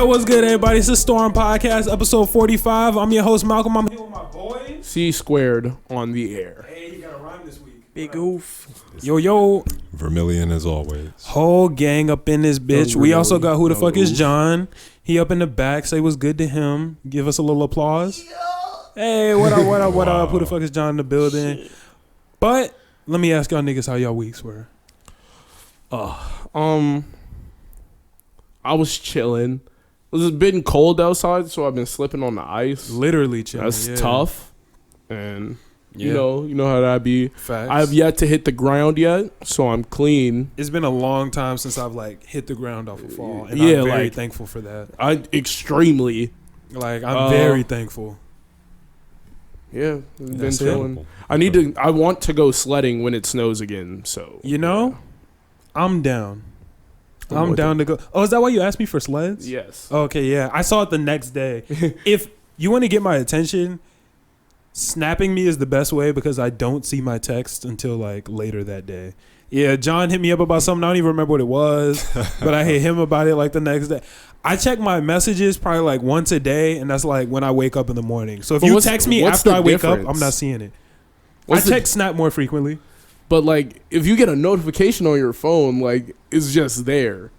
Yo, what's good, everybody? It's the Storm Podcast, episode 45. I'm your host, Malcolm. I'm here with my boys. C squared on the air. Hey, you got a rhyme this week. Big oof. Yo. Vermilion as always. Whole gang up in this bitch. We also got who the fuck is John. He up in the back. Say what's good to him. Give us a little applause. Hey, what up? Who the fuck is John in the building? But let me ask y'all niggas how y'all weeks were. I was chilling. It was been cold outside, so I've been slipping on the ice. Literally chilling. That's tough. And you know how that be. Facts. I've yet to hit the ground yet, so I'm clean. It's been a long time since I've hit the ground off a fall, and Yeah, I'm very thankful for that. I'm very thankful. Yeah, been That's chilling. I want to go sledding when it snows again. So I'm down. I'm with down to go. Oh, is that why you asked me for sleds? Yes. Okay, yeah. I saw it the next day. If you want to get my attention, snapping me is the best way because I don't see my text until later that day. Yeah, John hit me up about something. I don't even remember what it was, but I hit him about it the next day. I check my messages probably once a day, and that's when I wake up in the morning. So if you text me after I wake up, I'm not seeing it. I check Snap more frequently. But if you get a notification on your phone, it's just there.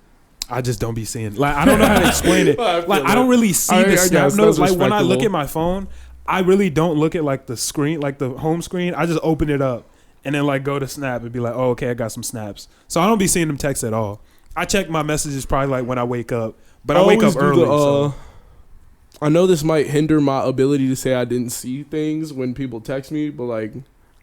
I just don't be seeing it. I don't know how to explain it. I don't really see the Snap notes. When I look at my phone, I really don't look at the screen, the home screen. I just open it up and then go to Snap and be like, oh, okay, I got some snaps. So I don't be seeing them texts at all. I check my messages probably when I wake up, but I wake up early. I know this might hinder my ability to say I didn't see things when people text me, but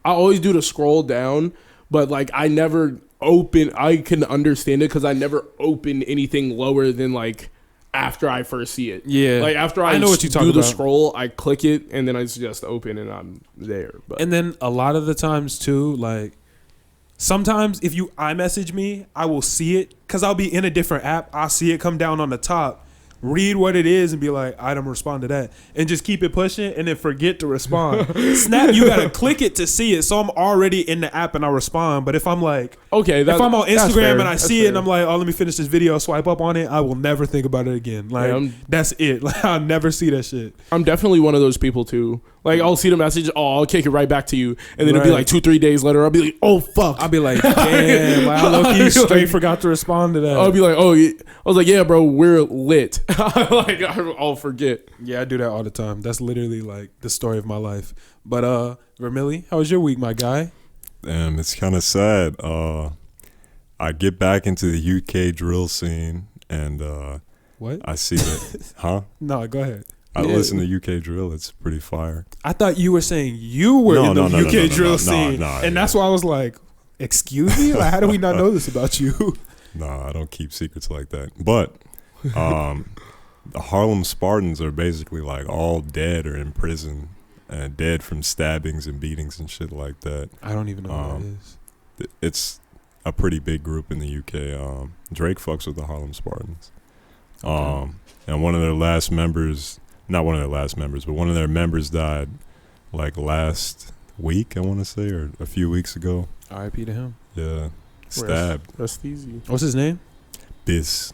I always do to scroll down, but I never open. I can understand it because I never open anything lower than after I first see it. Yeah, after I know what you talking about. The scroll, I click it and then it's just open and I'm there. But. And then a lot of the times too, sometimes if you iMessage me, I will see it because I'll be in a different app. I'll see it come down on the top. Read what it is and be like, item, respond to that. And just keep it pushing and then forget to respond. Snap, you got to click it to see it. So I'm already in the app and I respond. But if I'm if I'm on Instagram and I see it and I'm like, oh, let me finish this video, swipe up on it, I will never think about it again. That's it. I'll never see that shit. I'm definitely one of those people too. I'll see the message, I'll kick it right back to you. And then it'll be 2-3 days later, I'll be like, oh, fuck. I'll be like, damn, I low-key straight forgot to respond to that. I'll be like, oh, yeah. I was like, yeah, bro, we're lit. I'll forget. Yeah, I do that all the time. That's literally the story of my life. But Vermilly, how was your week, my guy? It's kind of sad. I get back into the UK drill scene and what? I see that. Huh? No, go ahead. I listen to UK drill. It's pretty fire. I thought you were saying you were in the UK drill scene. And that's why I was like, excuse me? How do we not know this about you? No, I don't keep secrets like that. But the Harlem Spartans are basically all dead or in prison. Dead from stabbings and beatings and shit like that. I don't even know what it is. It's a pretty big group in the UK. Drake fucks with the Harlem Spartans. Okay. And one of their last members... Not one of their last members, but one of their members died last week, I want to say, or a few weeks ago. R.I.P. to him. Yeah. Stabbed. That's easy. What's his name? Biss.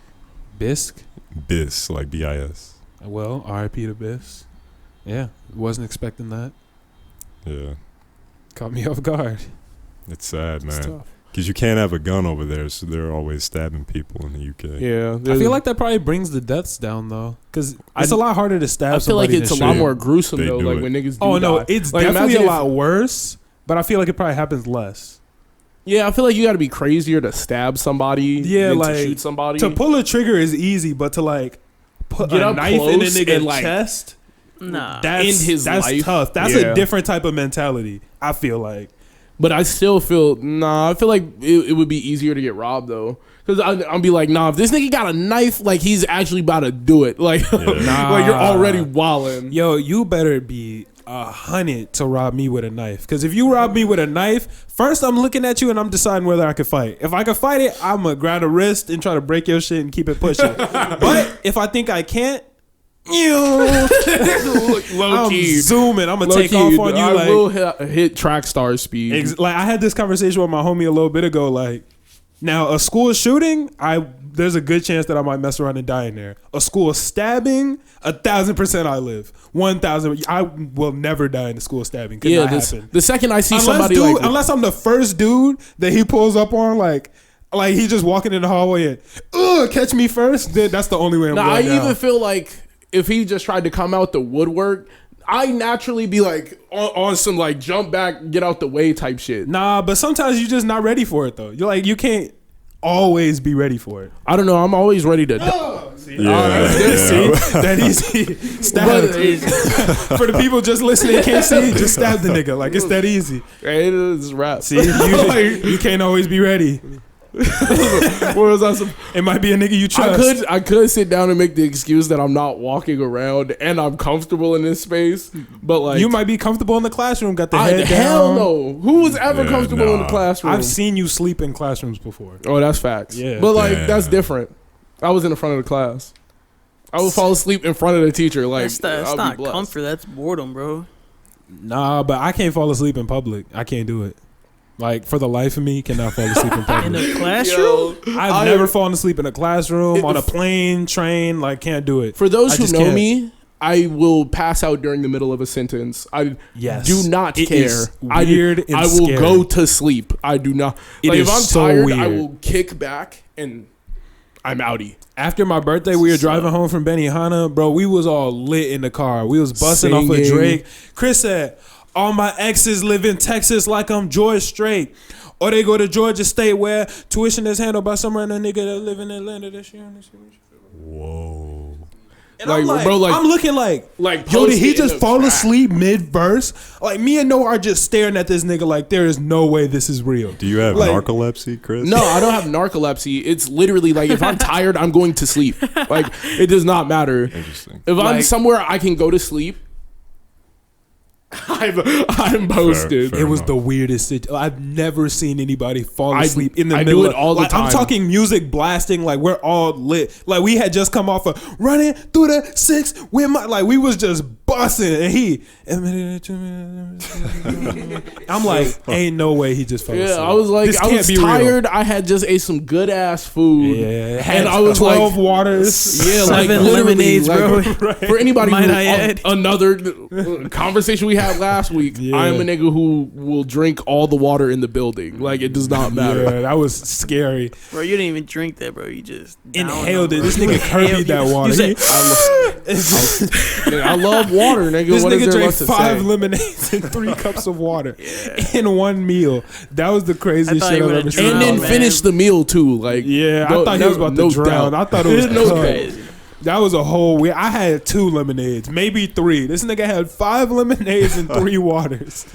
Bisk? Biss, B-I-S. Well, R.I.P. to Biss. Yeah. Wasn't expecting that. Yeah. Caught me off guard. It's sad, man. It's tough. Because you can't have a gun over there, so they're always stabbing people in the UK. Yeah. I feel like that probably brings the deaths down, though. Because it's a lot harder to stab somebody. I feel like it's a lot more gruesome, though, when niggas do Oh, no, die. it's definitely a lot worse, but I feel like it probably happens less. Yeah, I feel like you got to be crazier to stab somebody than to shoot somebody. To pull a trigger is easy, but to, put a knife in a nigga's chest, nah, that's tough. That's a different type of mentality, I feel like. But I still feel, I feel like it would be easier to get robbed, though. Because I'll be like, if this nigga got a knife, he's actually about to do it. You're already wildin'. Yo, you better be 100 to rob me with a knife. Because if you rob me with a knife, first I'm looking at you and I'm deciding whether I can fight. If I can fight it, I'm going to grab a wrist and try to break your shit and keep it pushing. But if I think I can't, I'm zooming. I'm gonna take off on you. I will hit track star speed. I had this conversation with my homie a little bit ago. Now, a school shooting, there's a good chance that I might mess around and die in there. A school stabbing, 1,000% I live. 1,000. I will never die in a school stabbing. Could not happen. The second I see Unless, somebody unless I'm the first dude that he pulls up on, like he just walking in the hallway and catch me first, then that's the only way I'm going down. I even feel like if he just tried to come out the woodwork, I naturally be like on some like jump back, get out the way type shit. Nah, but sometimes you're just not ready for it though. You're like, you can't always be ready for it. I don't know. I'm always ready to. See, that easy. Stab. For the people just listening, can't see. Just stab the nigga. Like it's that easy. It is rap. See, you can't always be ready. It might be a nigga you trust. I could sit down and make the excuse that I'm not walking around and I'm comfortable in this space, but like you might be comfortable in the classroom. Got the head down. Hell no. Who was ever comfortable in the classroom? I've seen you sleep in classrooms before. Oh, that's facts. Yeah, but like that's different. I was in the front of the class. I would fall asleep in front of the teacher. Like that's not comfort. That's boredom, bro. Nah, but I can't fall asleep in public. I can't do it. Like, for the life of me, cannot fall asleep in public. In a classroom? I've never fallen asleep in a classroom, on a plane, train. Like, can't do it. For those who know me, I will pass out during the middle of a sentence. I do not care. Weird and I will go to sleep. I do not. Like, if I'm tired, weird. I will kick back and I'm outie. After my birthday, we were driving home from Benihana. Bro, we was all lit in the car. We was busting off of Drake. Chris said, all my exes live in Texas like I'm George Strait. Or they go to Georgia State where tuition is handled by some random nigga that live in Atlanta this year. Whoa. And like, I'm looking like yo, did he just fall asleep mid-verse? Like, me and Noah are just staring at this nigga like there is no way this is real. Do you have narcolepsy, Chris? No, I don't have narcolepsy. It's literally like if I'm tired, I'm going to sleep. Like, it does not matter. Interesting. If I'm somewhere I can go to sleep, I'm posted. It was the weirdest situation. I've never seen anybody fall asleep in the middle. I do it all the time. I'm talking music blasting, like we're all lit. Like we had just come off of running through the six with my, like we was just busting, and I'm like, ain't no way he just fell asleep. I was like, I was tired. Real. I had just ate some good ass food. Yeah, and I was 12 waters. Yeah, 7 lemonades, bro. Right. For anybody who another conversation we had last week, I am a nigga who will drink all the water in the building. Like, it does not matter. Yeah, that was scary. Bro, you didn't even drink that, bro. You just inhaled it. This nigga Kirby that water. I love water, nigga. This nigga drank 5 lemonades and 3 cups of water in one meal. That was the craziest shit I've ever seen. And then finish the meal too. Like, I thought he was about to drown. I thought it was crazy. That was a whole weird. I had 2 lemonades, maybe 3. This nigga had 5 lemonades and 3 waters.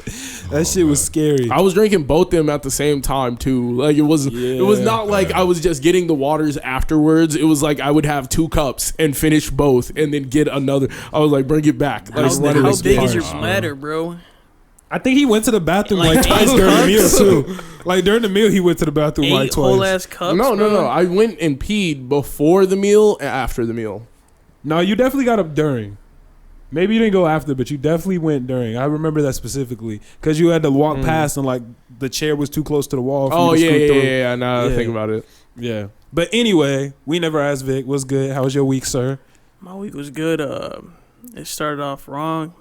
That shit was scary. I was drinking both them at the same time too. Like it was not like I was just getting the waters afterwards. It was like I would have 2 cups and finish both and then get another. I was like, bring it back. How big is your bladder, bro? I think he went to the bathroom like twice during the meal too. Like during the meal, he went to the bathroom like twice. Whole ass cups. No. I went and peed before the meal and after the meal. No, you definitely got up during. Maybe you didn't go after, but you definitely went during. I remember that specifically because you had to walk past and like the chair was too close to the wall. For you to yeah. Now I think about it. Yeah, but anyway, we never asked Vic. What's good? How was your week, sir? My week was good. It started off wrong.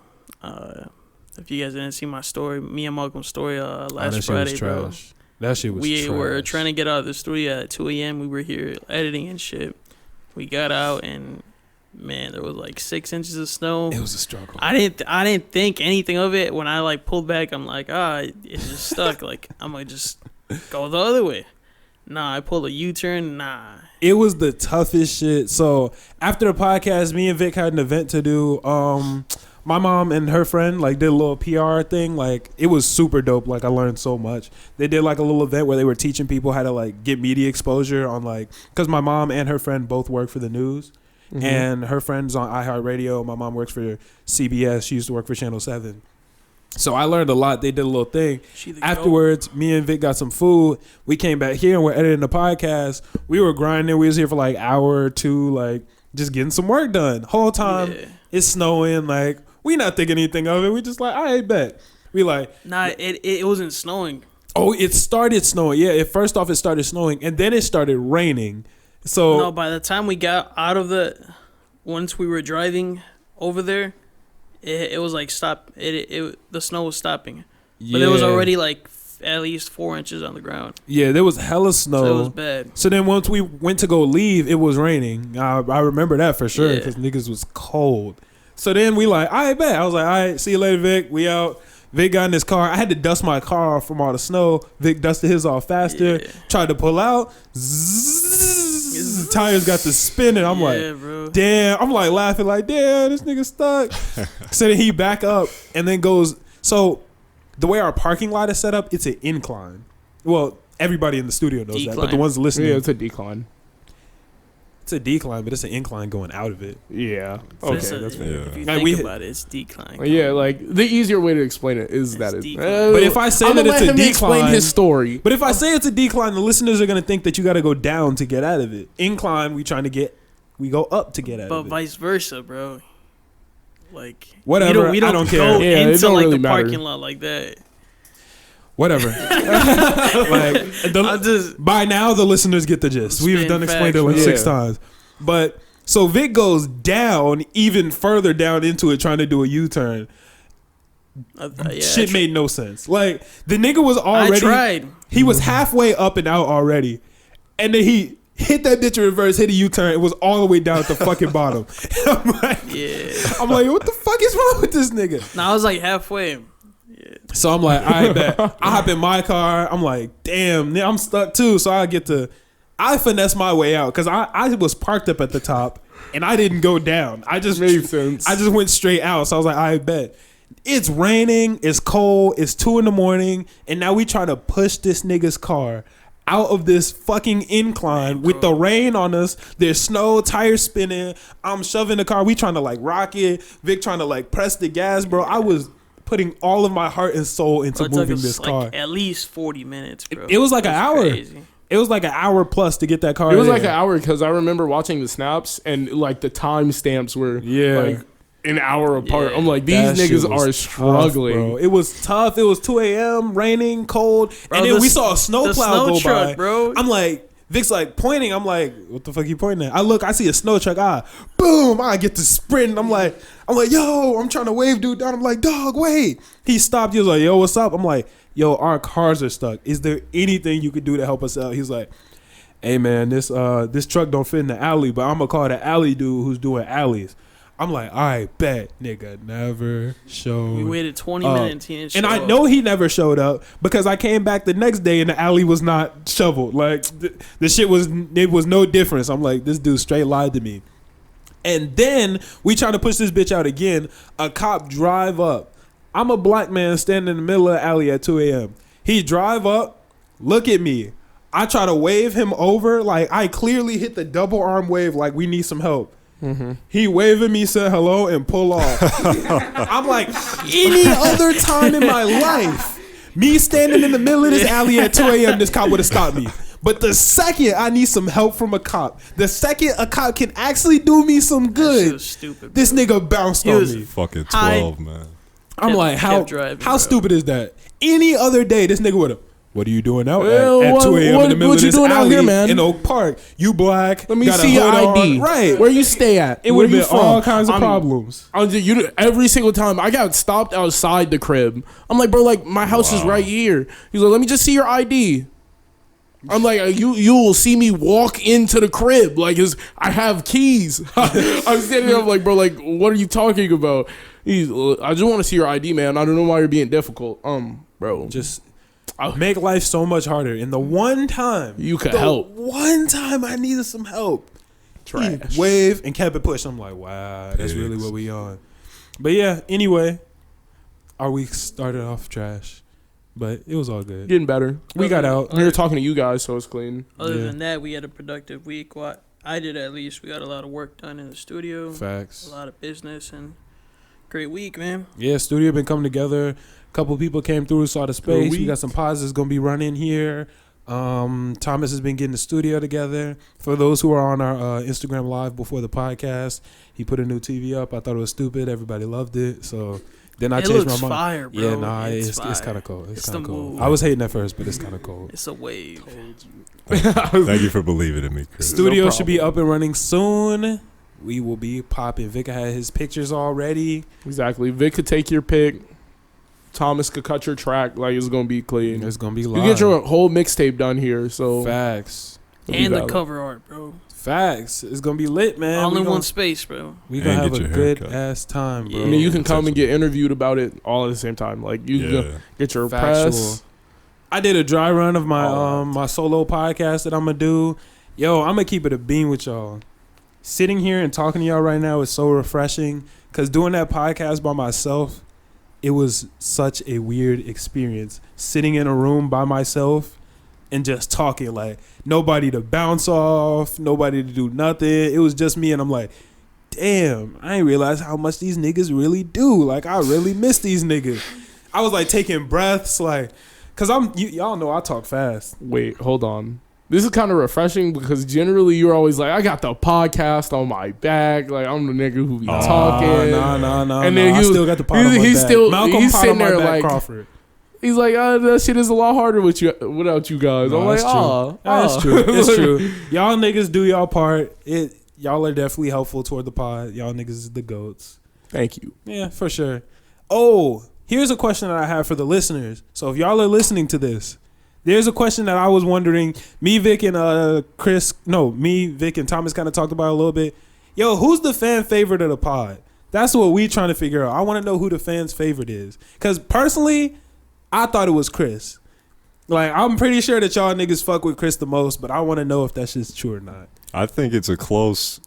If you guys didn't see my story, me and Malcolm's story last Friday, bro. That shit was trash. We were trying to get out of the studio at 2 a.m. We were here editing and shit. We got out and, man, there was like 6 inches of snow. It was a struggle. I didn't think anything of it. When I like pulled back, I'm like, it's just stuck. Like, I'm gonna just go the other way. Nah, I pulled a U-turn. Nah. It was the toughest shit. So after the podcast, me and Vic had an event to do. My mom and her friend like did a little PR thing. Like it was super dope. Like I learned so much. They did like a little event where they were teaching people how to like get media exposure on like, because my mom and her friend both work for the news. Mm-hmm. And her friend's on iHeartRadio. My mom works for CBS. She used to work for Channel 7. So I learned a lot. They did a little thing. Afterwards, me and Vic got some food. We came back here and we're editing the podcast. We were grinding. We was here for like an hour or 2, like just getting some work done. Whole time it's snowing. Like we not thinking anything of it. We just like, I bet. We like, nah. It wasn't snowing. Oh, it started snowing. Yeah, first off, it started snowing, and then it started raining. So No, by the time we got out of once we were driving over there, it was like stop. The snow was stopping, but it was already like at least 4 inches on the ground. Yeah, there was hella snow. So it was bad. So then once we went to go leave, it was raining. I remember that for sure Yeah. because niggas was cold. So then we like, all right, bet. I was like, all right, see you later, Vic. We out. Vic got in his car. I had to dust my car off from all the snow. Vic dusted his off faster. Yeah. Tried to pull out. Zzz, tires got to spinning. I'm like, bro. damn. I'm like laughing like, damn, this nigga stuck. So then he back up and then goes. So the way our parking lot is set up, it's an incline. Well, everybody in the studio knows that, but the Decline. ones listening, Yeah, it's a decline. it's a decline, but it's an incline going out of it. Yeah. So Okay, it's a- that's fair. Yeah. If you Like, think we- about it, it's decline. Yeah, like the easier way to explain it is that it's. decline. But if I say I'ma that it's let a him explain decline- his story. But if I say it's a decline, the listeners are gonna think that you got to go down to get out of it. Incline, we go up to get out But of it. vice versa, bro. Like Whatever, we don't I don't go care. Yeah, it into don't like really the matter. parking lot like that. Whatever. Like I'm just by now, the listeners get the gist. We've Spitting done explained it facts, like bro. 6 Yeah. times. But so Vic goes down, even further down into it, trying to do a U-turn. Shit made no sense. Like the nigga was I already. tried. He was halfway up and out already, and then he hit that bitch in reverse, hit a U-turn. It was all the way down at the fucking bottom. I'm like, what the fuck is wrong with this nigga? No, I was like halfway. So I'm like, I bet. I hop in my car. I'm like, damn, I'm stuck too. So I finesse my way out because I was parked up at the top and I didn't go down. I just Made sense. I just went straight out. So I was like, I bet. It's raining. It's cold. It's 2 a.m. And now we trying to push this nigga's car out of this fucking incline with the rain on us. There's snow, tires spinning. I'm shoving the car. We trying to like rock it. Vic trying to like press the gas, bro. I was putting all of my heart and soul into It took moving us this like car. at least 40 minutes, bro. It was like an hour. crazy. It was like an hour plus to get that car. It was there. like an hour because I remember watching the snaps and like the time stamps were like an hour apart. Yeah. I'm like, these That shit niggas was are tough, struggling. bro. It was tough. It was 2 a.m., raining, cold, Bro, and then the we s- saw a snowplow the snow go truck, by. bro. I'm like, Vic's like pointing. I'm like, what the fuck you pointing at? I look, I see a snow truck. Boom! I get to sprint. I'm like, yo, I'm trying to wave dude down. I'm like, dog, wait. He stopped. He was like, yo, what's up? I'm like, yo, our cars are stuck. Is there anything you could do to help us out? He's like, hey man, this truck don't fit in the alley, but I'm gonna call the alley dude who's doing alleys. I'm like, all right, bet, nigga, never showed. We waited 20 up. minutes. He didn't And show I up. know he never showed up because I came back the next day and the alley was not shoveled. Like the shit was no difference. I'm like, this dude straight lied to me. And then we try to push this bitch out again. A cop drive up. I'm a black man standing in the middle of the alley at 2 a.m. He drive up, look at me. I try to wave him over. Like I clearly hit the double arm wave like we need some help. He waving me, said hello, and pull off. I'm like, any other time in my life, me standing in the middle of this alley at 2 a.m., this cop would have stopped me. But the second I need some help from a cop, the second a cop can actually do me some That shit good, was stupid. this bro. nigga bounced He on was- me. Fucking Hi. 12, man. I'm kept- like, kept driving, how bro. stupid is that? Any other day, this nigga would have. What are you doing out Well, at 2 a.m. in the middle what of you this doing out alley here, man? in Oak Park? You black. Let me got a see your hood on. ID. Right. Where you stay at? It Where would you have been from? all kinds of I'm- problems. Every single time I got stopped outside the crib. I'm like, bro, like my house is Wow. right here. He's like, let me just see your ID. I'm like, you will see me walk into the crib. Like, I have keys. I'm standing there. I'm like, bro, like, what are you talking about? I just want to see your ID, man. I don't know why you're being difficult. Bro, Just make life so much harder. And the one time You could help. One time I needed some help. trash. He waved and kept it pushed. I'm like, wow, that's really Pigs. what we on. But yeah, anyway, our week started off trash, but it was all good. Getting better. We got out. We were talking to you guys, so it's clean. Other Yeah. than that, we had a productive week. What I did, at least, we got a lot of work done in the studio. Facts. A lot of business and great week, man. Yeah, studio been coming together. A couple people came through, saw the space. We week. got some positives gonna be running here. Thomas has been getting the studio together. For those who are on our Instagram live before the podcast, he put a new TV up. I thought it was stupid. Everybody loved it. So Then I It changed looks my mind. fire, bro. Yeah, nah, it's fire. kind of cold. It's It's kind of the cold. move. I was hating at first, but it's kind of cold. It's a wave. Thank you for believing in me, Chris. Studio No should be problem. up and running soon. We will be popping. Vic had his pictures already. Exactly. Vic could take your pick. Thomas could cut your track. Like, it's gonna be clean. It's gonna be You live. get your whole mixtape done here. So Facts. it'll be And the valid. cover art, bro. Facts. It's gonna be lit, man. All We in gonna- one space, bro. We And gonna have get a your good haircut. ass time, bro. I mean, you can come and Potentially. get interviewed about it all at the same time. Like, you can Yeah. go get your Factual. press. I did a dry run of my All my solo podcast that I'm gonna do. Yo, I'm gonna keep it a beam with y'all. Sitting here and talking to y'all right now is so refreshing. Cause doing that podcast by myself, it was such a weird experience. Sitting in a room by myself and just talking, like nobody to bounce off, nobody to do nothing. It was just me, and I'm like, damn, I ain't realize how much these niggas really do. Like, I really miss these niggas. I was like taking breaths, like, cause y'all know I talk fast. Wait, hold on. This is kind of refreshing because generally you're always like, I got the podcast on my back. Like, I'm the nigga who be talking. Nah. And then I he- still got the pot on my he's back. still- Malcolm he's pot sitting on my there back, like- Crawford. He's like, that shit is a lot harder with you without you guys. No, I'm like, that's true. That's true. It's true. Y'all niggas do y'all part. Y'all are definitely helpful toward the pod. Y'all niggas is the goats. Thank you. Yeah, for sure. Oh, here's a question that I have for the listeners. So if y'all are listening to this, there's a question that I was wondering. Me, Vic, and Vic and Thomas kind of talked about it a little bit. Yo, who's the fan favorite of the pod? That's what we trying to figure out. I want to know who the fan's favorite is. Because personally, I thought it was Chris. Like, I'm pretty sure that y'all niggas fuck with Chris the most, but I want to know if that's just true or not. I think it's a close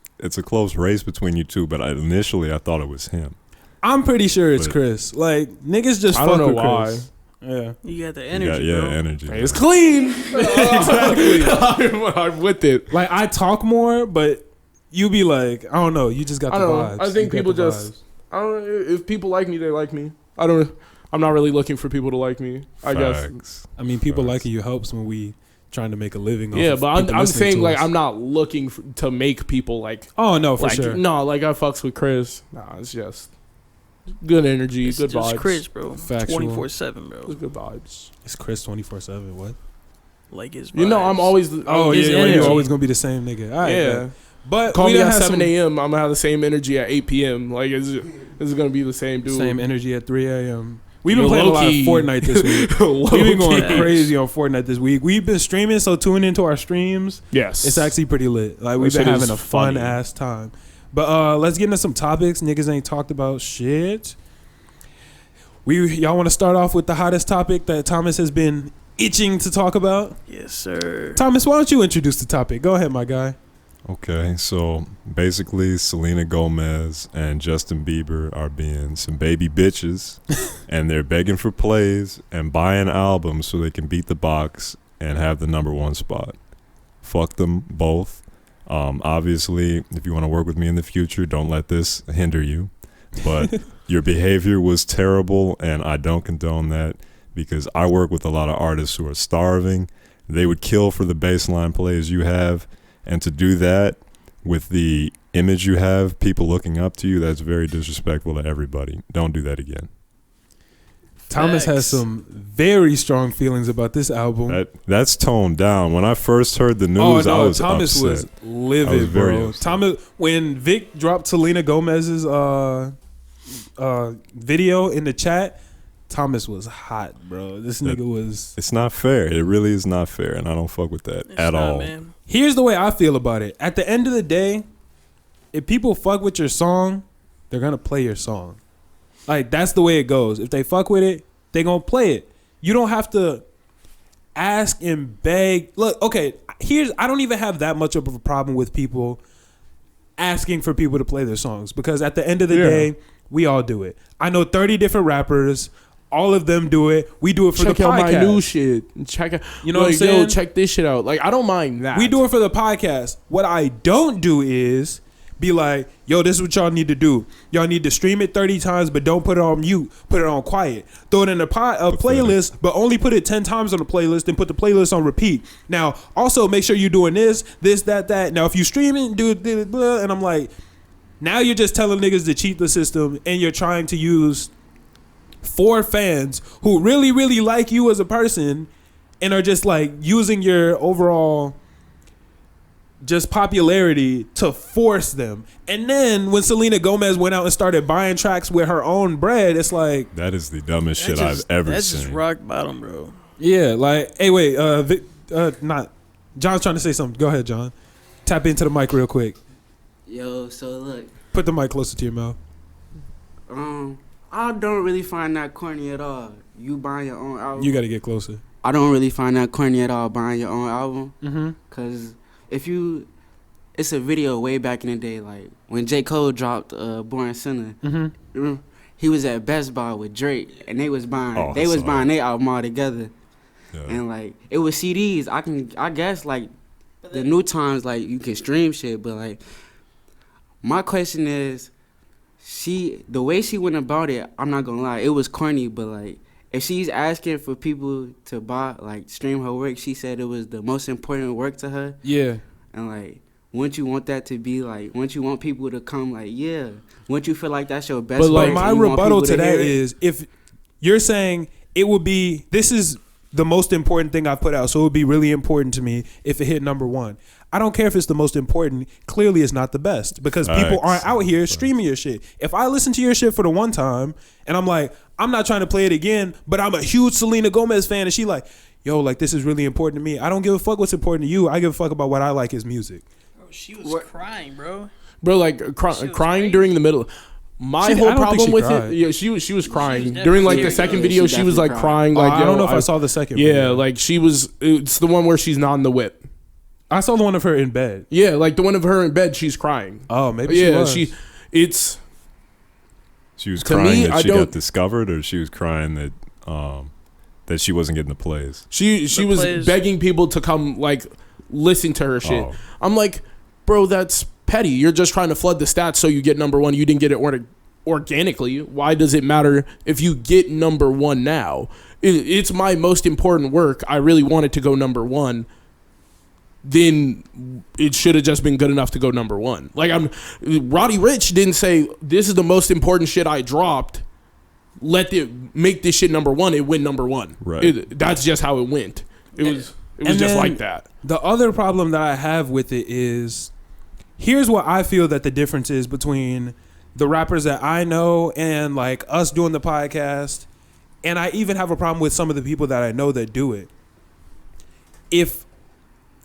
race between you two, but initially I thought it was him. I'm pretty sure it's But- Chris. Like, niggas just I fuck don't know with why. Chris. Yeah. You got the You energy, got- bro. energy. Hey, it's clean. Exactly. I'm with it. Like, I talk more, but you be like, I don't know, you just got the I don't vibes. know. I think You got people the just. vibes. I don't know. If people like me, they like me. I'm not really looking for people to like me. I guess. Facts. I mean, people Facts. liking you helps when we trying to make a living off Yeah, of but people I'm listening saying to like us. I'm not looking to make people like. Oh, no, for like, sure. No, like I fucks with Chris. Nah, it's just good energy, It's good just vibes. Chris, bro. Factual. 24/7, bro. Just good vibes. It's Chris 24/7. What? Like his. You know, I'm vibes. always. Oh, His yeah, energy. you're always going to be the same nigga. All right, yeah. man. But Call we me done at had 7 some a.m. I'm gonna have the same energy at 8 p.m. Like it's gonna be the same dude. same energy at 3 a.m. We've been Yo, playing a lot of low-key. Fortnite this week. Low-key. We've been going Facts. crazy on Fortnite this week. We've been streaming, so tune into our streams. Yes, It's actually pretty lit. Like, we've That been shit having is a fun funny. ass time. But let's get into some topics. Niggas ain't talked about shit. Y'all want to start off with the hottest topic that Thomas has been itching to talk about? Yes, sir. Thomas, why don't you introduce the topic? Go ahead, my guy. Okay, so basically, Selena Gomez and Justin Bieber are being some baby bitches, and they're begging for plays and buying albums so they can beat the box and have the #1 spot. Fuck them both. Obviously, if you want to work with me in the future, don't let this hinder you. But your behavior was terrible, and I don't condone that because I work with a lot of artists who are starving. They would kill for the baseline plays you have. And to do that with the image you have, people looking up to you, that's very disrespectful to everybody. Don't do that again. Thomas has Facts. some very strong feelings about this album. That's toned down. When I first heard the news, I was Thomas upset. was livid, I was very bro. upset. Thomas, when Vic dropped Selena Gomez's video in the chat, Thomas was hot, bro. This nigga was. It's not fair. It really is not fair, and I don't fuck with that It's at not, all. man. Here's the way I feel about it. At the end of the day, if people fuck with your song, they're gonna play your song. Like, that's the way it goes. If they fuck with it, they gonna play it. You don't have to ask and beg. Look, okay, I don't even have that much of a problem with people asking for people to play their songs, because at the end of the Yeah. day, we all do it. I know 30 different rappers. All of them do it. We do it for check the out podcast. my new shit. Check out. You know like, what I'm saying? Yo, check this shit out. Like, I don't mind that. We do it for the podcast. What I don't do is be like, yo, this is what y'all need to do. Y'all need to stream it 30 times, but don't put it on mute. Put it on quiet. Throw it in a playlist, but only put it 10 times on the playlist and put the playlist on repeat. Now, also make sure you're doing this, that. Now, if you stream it, do it, blah, and I'm like, now you're just telling niggas to cheat the system, and you're trying to use for fans who really, really like you as a person and are just like using your overall just popularity to force them. And then when Selena Gomez went out and started buying tracks with her own bread, it's like, That is the dumbest shit That's I've ever That's seen. just rock bottom, bro. yeah, like, hey, wait, not John's trying to say something. Go ahead, John. Tap into the mic real quick. Yo, so look, Put the mic closer to your mouth. I don't really find that corny at all. You buying your own album. You got to get closer. I don't really find that corny at all, buying your own album. Mm-hmm. Cause it's a video way back in the day, like when J. Cole dropped Born Sinner. Mm-hmm. He was at Best Buy with Drake, and they was buying Oh, their album all together, Yeah. and like it was CDs. I guess like the new times, like you can stream shit, but like my question is, the way she went about it, I'm not gonna lie, it was corny, but like if she's asking for people to buy, like stream her work, she said it was the most important work to her, Yeah. and like. Wouldn't you want that to be like? Wouldn't you want people to come like, yeah? Wouldn't you feel like that's your best? But like work my and you want rebuttal people to that hear it? is, if you're saying it would be, this is the most important thing I've put out, so it would be really important to me if it hit number one. I don't care if it's the most important. Clearly, it's not the best because people aren't out here streaming your shit. If I listen to your shit for the one time and I'm like, I'm not trying to play it again, but I'm a huge Selena Gomez fan, and she like, yo, like this is really important to me. I don't give a fuck what's important to you. I give a fuck about what I like is music. Bro, she was crying, bro. Bro, like She was crying crazy. during the middle. My I whole don't think problem she with cried. it, yeah, she was crying definitely during like the crying. second Yeah, video. she She was like definitely crying. Oh, Like, I don't yo, know if I saw the second Yeah, video. like she was. It's the one where she's not in the whip. I saw the one of her in bed. Yeah, like the one of her in bed. She's crying. Oh, maybe Yeah, she was. It's She was To crying me, that I she don't- got discovered, or she was crying that she wasn't getting the plays. she The was plays- begging people to come like listen to her shit. Oh. I'm like, bro, that's petty. You're just trying to flood the stats so you get number one. You didn't get it organically. Why does it matter if you get number one now? It's my most important work. I really want it to go number one. Then it should have just been good enough to go number one. Like Roddy Ricch didn't say this is the most important shit I dropped. Make this shit number one. It went number one. Right. That's just how it went. It was and just then- like that. The other problem that I have with it is, here's what I feel that the difference is between the rappers that I know and like us doing the podcast, and I even have a problem with some of the people that I know that do it. If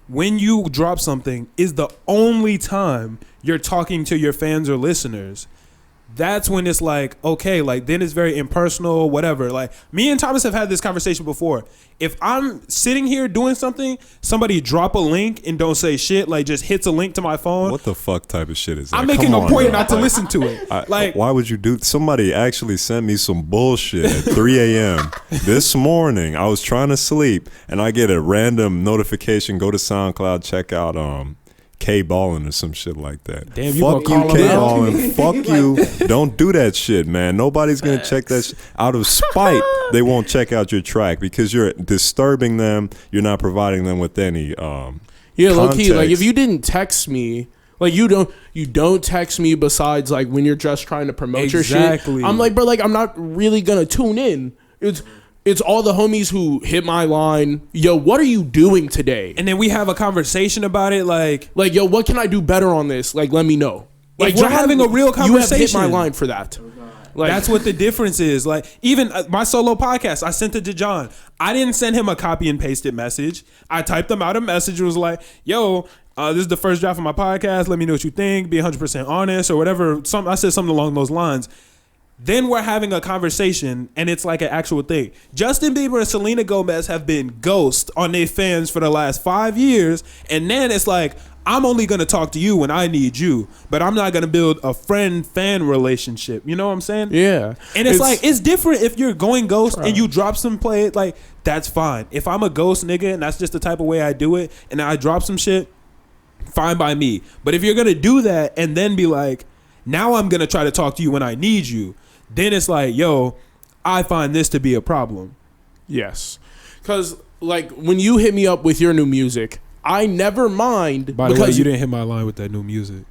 when you drop something is the only time you're talking to your fans or listeners, that's when it's like, okay, like then it's very impersonal, whatever. Like me and Thomas have had this conversation before. If I'm sitting here doing something, somebody drop a link and don't say shit, like just hits a link to my phone, What the fuck type of shit is that? I'm making Come a on, point bro. not to Like, listen to it. Like, why would you do? Somebody actually sent me some bullshit at 3 a.m. this morning. I was trying to sleep, and I get a random notification. Go to SoundCloud, check out K Ballin or some shit like that. Damn, you fuck gonna you, call K him out? Ballin. Fuck you. Don't do that shit, man. Nobody's gonna check that shit. Out of spite. They won't check out your track because you're disturbing them. You're not providing them with any Yeah, low key. Like context. if you didn't text me, like you don't text me besides like when you're just trying to promote your shit. Exactly. I'm like, bro, like I'm not really gonna tune in. It's all the homies who hit my line. Yo, what are you doing today? and then we have a conversation about it. Like, Like, yo, what can I do better on this? Like, let me know. Like, we're having a real You have hit conversation. my line for that. Like, that's what the difference is. Like, even my solo podcast, I sent it to John. I didn't send him a copy and pasted message. I typed him out a message. It was like, yo, this is the first draft of my podcast. Let me know what you think. Be 100% honest or whatever. I said something along those lines. Then we're having a conversation, and it's like an actual thing. Justin Bieber and Selena Gomez have been ghost on their fans for the last 5 years, and then it's like, I'm only going to talk to you when I need you, but I'm not going to build a friend-fan relationship. You know what I'm saying? yeah. And it's like, it's different if you're going ghost and you drop some play, like, that's fine. If I'm a ghost nigga and that's just the type of way I do it, and I drop some shit, fine by me. But if you're going to do that and then be like, now I'm going to try to talk to you when I need you, then it's like, yo, I find this to be a problem. Yes. Because, like, when you hit me up with your new music, I never mind. By the way, because you didn't hit my line with that new music.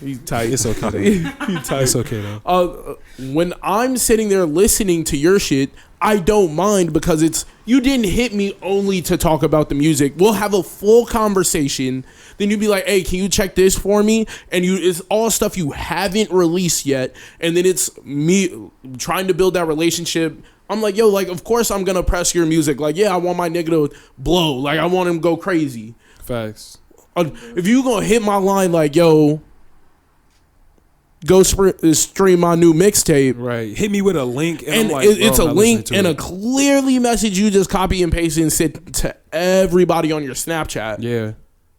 He tight. It's okay. Though. He tight. It's okay though. When I'm sitting there listening to your shit, I don't mind because it's you didn't hit me only to talk about the music. We'll have a full conversation. Then you'd be like, "Hey, can you check this for me?" And it's all stuff you haven't released yet. And then it's me trying to build that relationship. I'm like, "Yo, like, of course I'm gonna press your music. Like, yeah, I want my nigga to blow. Like, I want him to go crazy." Facts. If you gonna hit my line like, "Yo, go stream my new mixtape," Right. Hit me with a link, and I'm like, it's a I'm not link listening and to a it. clearly message you just copy and paste and send to everybody on your Snapchat. Yeah.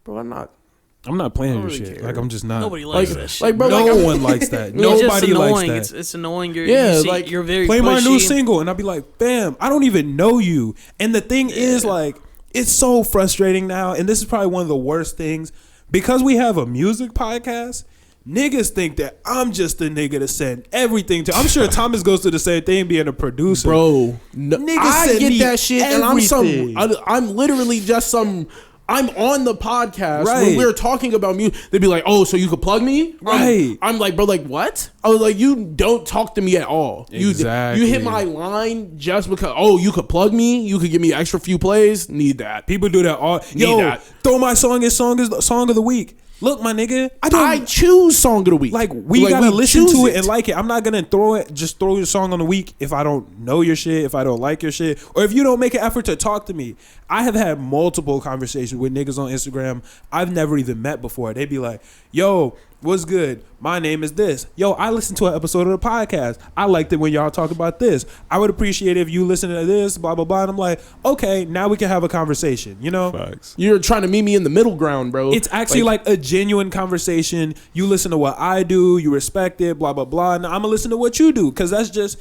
Bro, I'm not playing I your don't really shit. care. Like I'm just not. Nobody likes like, that shit. like, bro, no like, one likes that. It's just Nobody likes annoying. that. It's annoying. Yeah, You see, like, you're very Play my new pushy. single, and I'll be like, "Bam! I don't even know you." And the thing is, like, it's so frustrating now. And this is probably one of the worst things because we have a music podcast. Niggas think that I'm just the nigga to send everything to. I'm sure Thomas goes through the same thing, being a producer. bro, no, Niggas I send get me that shit, and everything. I'm literally just some. I'm on the podcast Right. when we're talking about music. They'd be like, "Oh, so you could plug me?" Right. I'm like, bro, like what? I was like, you don't talk to me at all. Exactly. You hit my line just because. Oh, you could plug me. You could give me extra few plays. Need that. People do that all. Need Yo, that. throw my song as song of the week. Look, my nigga, I don't I choose song of the week. like. We gotta listen choose to it and like it. I'm not gonna throw your song on the week if I don't know your shit, if I don't like your shit, or if you don't make an effort to talk to me. I have had multiple conversations with niggas on Instagram I've never even met before. They'd be like, "Yo, what's good? My name is this. Yo, I listened to an episode of the podcast. I liked it when y'all talk about this. I would appreciate it if you listen to this, blah, blah, blah." And I'm like, okay, now we can have a conversation, you know? Facts. You're trying to meet me in the middle ground, bro. It's actually like a genuine conversation. You listen to what I do, you respect it, blah, blah, blah. And I'm going to listen to what you do because that's just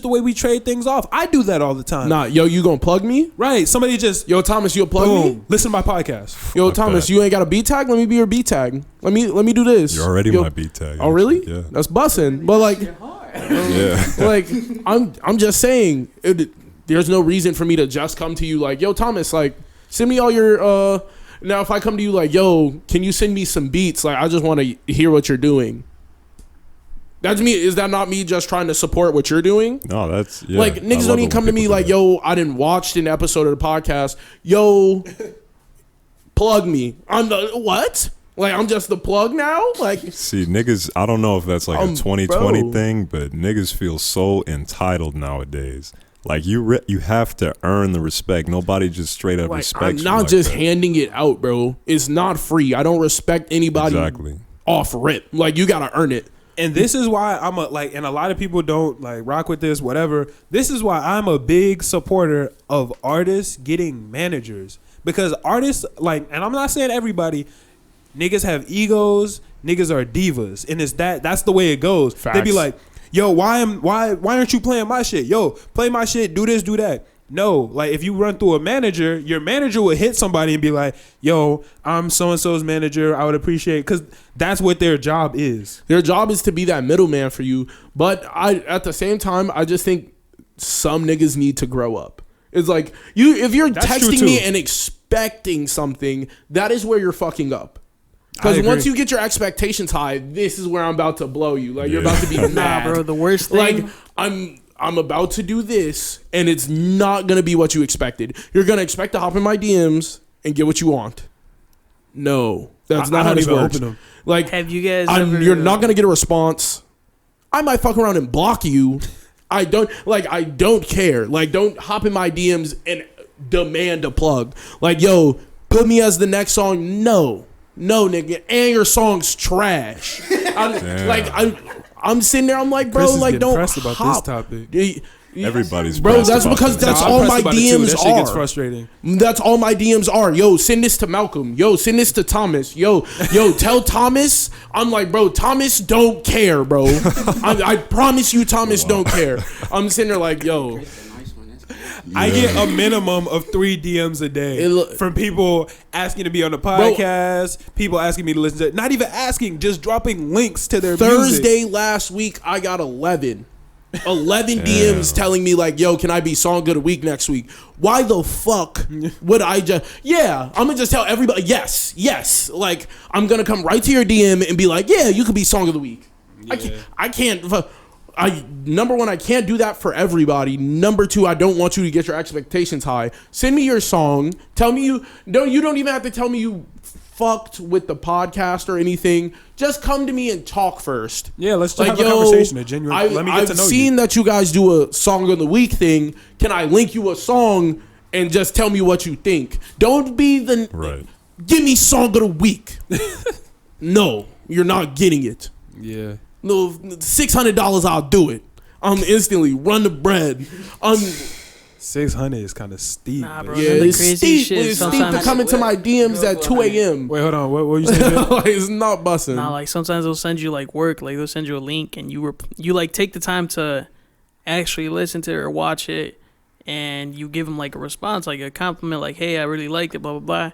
the way we trade things off. I do that all the time. nah, yo, you gonna plug me? Right. Somebody just, Yo, Thomas, you a plug me? boom, listen to my podcast. Yo, Fuck Thomas, that. you ain't got a B tag? Let me be your B tag. Let me do this. You're already Yo, my beat tag. Oh, really? Yeah. That's bussin'. But like, Yeah. like I'm just saying, there's no reason for me to just come to you like, yo, Thomas, like, send me all your. Now, if I come to you like, yo, can you send me some beats? Like, I just want to hear what you're doing. That's me. Is that not me just trying to support what you're doing? No, that's yeah. Like, I niggas love don't it even when come to me people do like, that. yo, I didn't watch an episode of the podcast. Yo, plug me. I'm the what? Like, I'm just the plug now? Like, See, niggas, I don't know if that's like a 2020 bro. thing, but niggas feel so entitled nowadays. Like you have to earn the respect. Nobody just straight up I'm respects you not like just that. handing it out, bro. It's not free. I don't respect anybody Exactly. off rip. Like, you gotta earn it. And this is why I'm and a lot of people don't like rock with this, whatever. This is why I'm a big supporter of artists getting managers because artists and I'm not saying everybody, niggas have egos, niggas are divas, and that's the way it goes. They be Facts. like, yo, why aren't you playing my shit? Yo, play my shit, do this, do that. No, like if you run through a manager, your manager will hit somebody and be like, yo, I'm so-and-so's manager. I would appreciate, because that's what their job is. Their job is to be that middleman for you. But at the same time, I just think some niggas need to grow up. It's like, if you're That's true, texting me too. and expecting something, that is where you're fucking up. I Because agree. once you get your expectations high, this is where I'm about to blow you. Like, you're Yeah. about to be Nah, mad. bro. The worst thing. Like, I'm about to do this, and it's not gonna be what you expected. You're gonna expect to hop in my DMs and get what you want. No, that's I not how don't this even works. open them. Like, have you guys ever? you're not gonna get a response. I might fuck around and block you. I don't care. Like, don't hop in my DMs and demand a plug. Like, yo, put me as the next song. No, nigga, and your song's trash. I'm sitting there. I'm like, bro, Chris is like, getting don't pressed about hop. this topic. Everybody's Bro, pressed that's about because that. that's I'm all pressed my about it too. DMs That shit gets are. frustrating. That's all my DMs are. Yo, send this to Malcolm. Yo, send this to Thomas. Yo, tell Thomas. I'm like, bro, Thomas don't care, bro. I promise you, Thomas don't care. I'm sitting there like, yo, Nice one. That's good. I get a minimum of 3 DMs a day It look- from people asking to be on the podcast, people asking me to listen to it. Not even asking, just dropping links to their music. Thursday last week, I got 11. 11 Damn. DMs telling me like, yo, can I be song of the week next week? Why the fuck would I just, I'm gonna just tell everybody, yes. Like, I'm gonna come right to your DM and be like, yeah, you could be song of the week. I can't, number one, I can't do that for everybody. Number two, I don't want you to get your expectations high. Send me your song. Tell me you don't even have to tell me you fucked with the podcast or anything. Just come to me and talk first. Yeah, let's just have a conversation. A genuine. Let me get to know I've seen you. that you guys do a song of the week thing. Can I link you a song and just tell me what you think? Don't be the Right. give me song of the week. No, you're not getting it. Yeah. No, $600, I'll do it. Instantly run the bread. 600 is kind of steep. Nah, bro. but- Yeah, the it's crazy steep. shit It's steep to sometimes- come into my DMs at 2 a.m. Wait, hold on. What were you saying? Like, it's not busting. Nah, like sometimes they'll send you like work, like they'll send you a link and you like take the time to actually listen to it or watch it, and you give them like a response, like a compliment, like, hey, I really liked it, blah blah blah,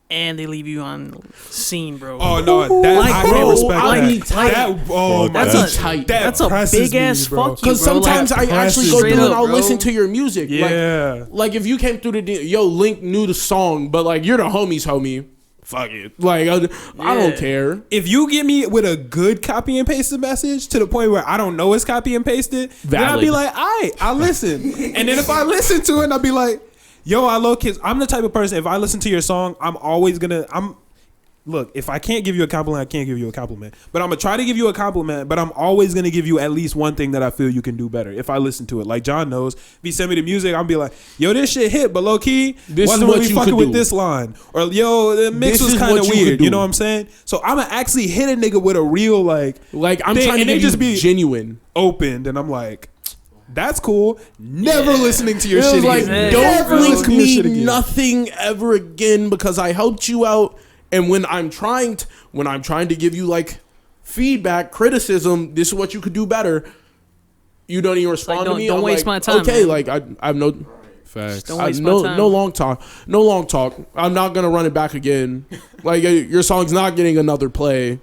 and they leave you on scene, bro. Oh no, that Like, I bro, can't respect I that. need tight. That oh my That's God. a- tight. That that's a presses big ass me, bro. fuck you, Because bro. sometimes Like, I actually presses go me. through and Straight up, I'll bro. listen to your music. Yeah. Like if you came through the DM, yo, Link knew the song, but like you're the homie's homie. Fuck it. Like I don't Yeah. care. If you get me with a good copy and pasted message to the point where I don't know it's copy and pasted, then I'll Valid. be like, I'll listen. And then if I listen to it, I'll be like, yo, I love kids. I'm the type of person, if I listen to your song, look, if I can't give you a compliment, I can't give you a compliment. But I'm going to try to give you a compliment, but I'm always going to give you at least one thing that I feel you can do better if I listen to it. Like John knows, if he send me the music, I'll be like, yo, this shit hit, but low key, This is wasn't what really you fucking could with do. this line. Or, yo, the mix This was is kind what of you could weird. do. You know what I'm saying? So I'm going to actually hit a nigga with a real, like Like I'm They- trying to and they get just you be- genuine. opened, and I'm like, that's cool. Never listening to your It was shit like, again. Exactly. don't Never link listen to your me shit again. nothing ever again because I helped you out. And when I'm trying to give you like feedback, criticism, this is what you could do better. You don't even respond to don't- me. don't I'm waste like, my time, Okay, man. like I have no Facts. Don't waste no my time. no long talk. No long talk. I'm not gonna run it back again. Like your song's not getting another play. It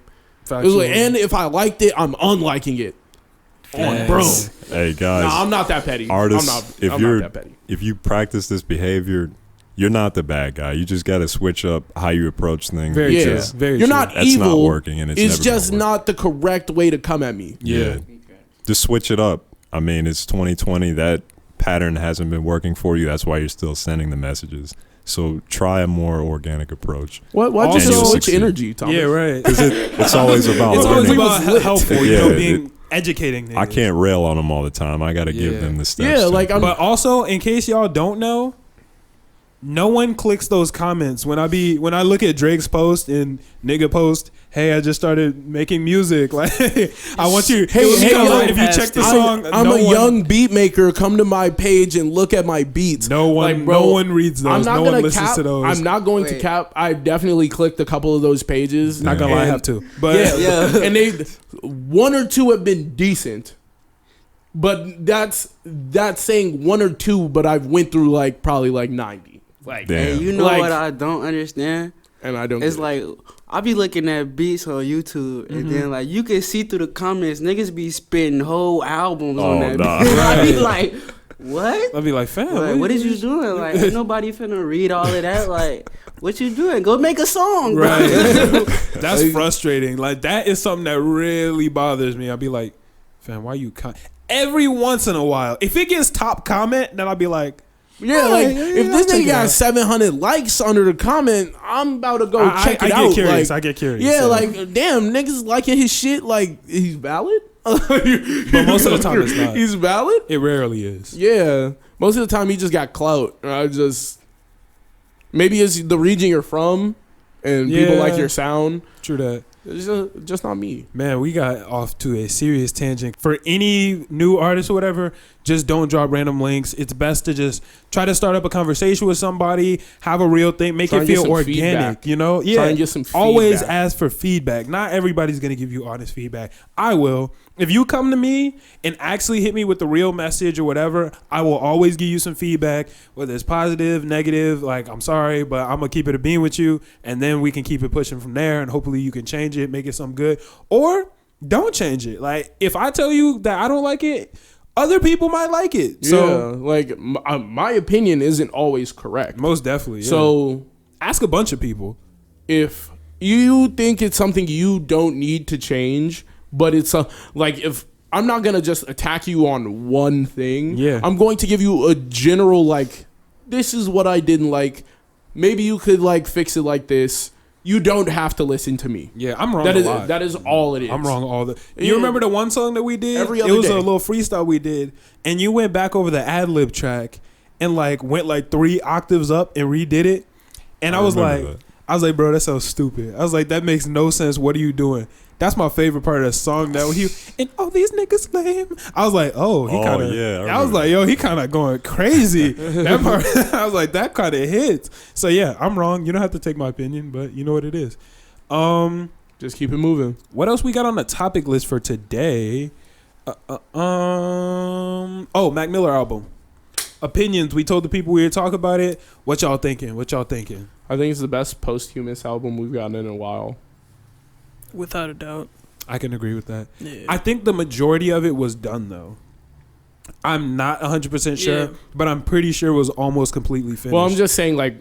was like, and if I liked it, I'm unliking it. On bro. Hey guys, Nah, I'm not that petty. artists, I'm not that petty. if you practice this behavior, you're not the bad guy. You just got to switch up how you approach things. Very Yeah, true. Very you're true. not That's evil. not working, and it's never just gonna work. not the correct way to come at me. Yeah. Just switch it up. I mean, it's 2020. That pattern hasn't been working for you. That's why you're still sending the messages. So try a more organic approach. Why'd you Also- just switch succeed. energy, Thomas? Yeah, right. Because it's always about It's always learning. about helpful, you Yeah, know, being educating niggas. I can't rail on them all the time. I got to give Yeah. them the steps. Yeah, to like, I'm- improve. But also, in case y'all don't know, no one clicks those comments when I look at Drake's post and nigga post, hey, I just started making music. Like, I want you. Hey, it would be hey, alright yo, if you check the song. I'm a young beat maker. Come to my page and look at my beats. No one, Like, bro, no one reads those. I'm not No gonna one listens cap. to those. I'm not going to Wait. cap. I've definitely clicked a couple of those pages. Not gonna lie, I And- have to. But Yeah, Yeah. and they one or two have been decent, but that's saying one or two. But I've went through like probably like 90, like, Damn. Hey, you know Like- what I don't understand? and I don't. It's get it. like I be looking at beats on YouTube, and then like you can see through the comments, niggas be spitting whole albums on Oh, that. nah. beat. I be Right. like, what? I'd be like, fam, Like, what is you doing? Like, ain't nobody finna read all of that. Like, what you doing? Go make a song, bro. Right. That's frustrating. Like, that is something that really bothers me. I'll be like, fam, why you every once in a while, if it gets top comment, then I'll be like, yeah, Hey, like yeah, if I'll this check nigga it got out. 700 likes under the comment, I'm about to go check I it get out. curious. Like, I get curious. yeah, so. like damn, niggas liking his shit. Like he's valid. But most of the time it's not. He's valid. It rarely is. Yeah, most of the time he just got clout. Maybe it's the region you're from, and people Yeah. like your sound. True that. It's just not me. Man, we got off to a serious tangent. For any new artist or whatever, just don't drop random links. It's best to just try to start up a conversation with somebody, have a real thing, make Try it and get feel some organic, feedback. you know? Try Yeah. and get some Always feedback. ask for feedback. Not everybody's going to give you honest feedback. I will. If you come to me and actually hit me with the real message or whatever, I will always give you some feedback, whether it's positive, negative, like, I'm sorry, but I'm going to keep it a beam with you, and then we can keep it pushing from there, and hopefully you can change it, make it something good. Or don't change it. Like, if I tell you that I don't like it, other people might like it. So yeah, like my opinion isn't always correct. most definitely. Yeah. So ask a bunch of people. if you think it's something you don't need to change, but it's like if I'm not gonna just attack you on one thing, Yeah. I'm going to give you a general like, this is what I didn't like. Maybe you could like fix it like this. You don't have to listen to me. Yeah, I'm wrong That a is lot. that is all it is. I'm wrong all the. You Yeah. remember the one song that we did? Every It other was day. a little freestyle we did, and you went back over the ad lib track and like went like 3 octaves up and redid it. And I was remember like, that. bro, that sounds stupid. I was like, that makes no sense. What are you doing? That's my favorite part of the song. That he and these niggas lame. I was like, oh, he Oh, kind of. yeah, I I was remember like, yo, he kind of going crazy. That part, I was like, that kind of hits. So yeah, I'm wrong. You don't have to take my opinion, but you know what it is. Just keep it moving. What else we got on the topic list for today? Oh, Mac Miller album. Opinions. We told the people we would talk about it. What y'all thinking? I think it's the best posthumous album we've gotten in a while. Without a doubt. I can agree with that. Yeah. I think the majority of it was done though. I'm not 100% sure, Yeah. but I'm pretty sure it was almost completely finished. Well, I'm just saying, like,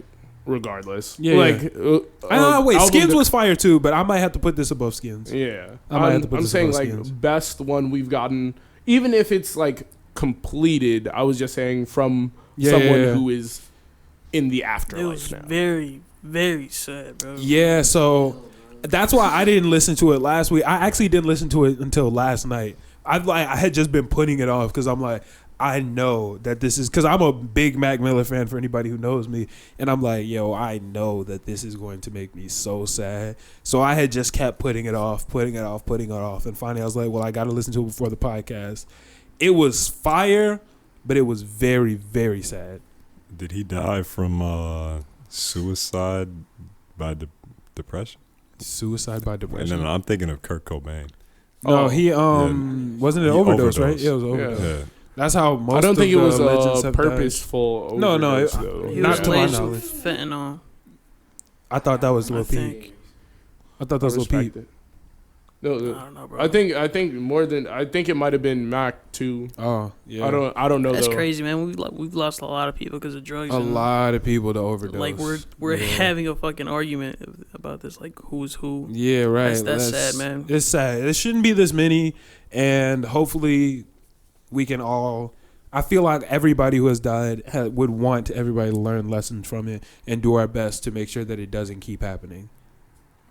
regardless. Yeah, like, wait, album Skins that- was fire too, but I might have to put this above Skins. Yeah, I might have to put I'm this saying above like Skins. best one we've gotten, even if it's like completed. I was just saying from someone who is in the It afterlife was now. very, very sad, bro. Yeah, so that's why I didn't listen to it last week. I actually didn't listen to it until last night. I had just been putting it off because I'm like, I know that this is because I'm a big Mac Miller fan for anybody who knows me, and I'm like, yo, I know that this is going to make me so sad. So I had just kept putting it off, and finally I was like, well, I got to listen to it before the podcast. It was fire, but it was very, very sad. Did he die from suicide by depression? Suicide by depression. And then I'm thinking of Kurt Cobain. No, Oh, he wasn't it an He overdose, right? overdosed. Yeah, it was an overdose. Yeah. That's how most. I don't think it of was the legends a have died. purposeful. No, no, overdose, it- though. He Not was to my laced knowledge. with fentanyl. I thought that was I Lil Peep. think. I thought that I was Lil respect Peep. it. No, I don't know, bro. I think more than I think it might have been Mac too. Oh, yeah. I don't know. That's though. crazy, man. We've lost a lot of people because of drugs. A and, lot of people to overdose. Like we're Yeah. having a fucking argument about this, like who's who. Yeah, right. That's sad, man. It's sad. It shouldn't be this many, and hopefully, we can all. I feel like everybody who has died would want everybody to learn lessons from it and do our best to make sure that it doesn't keep happening.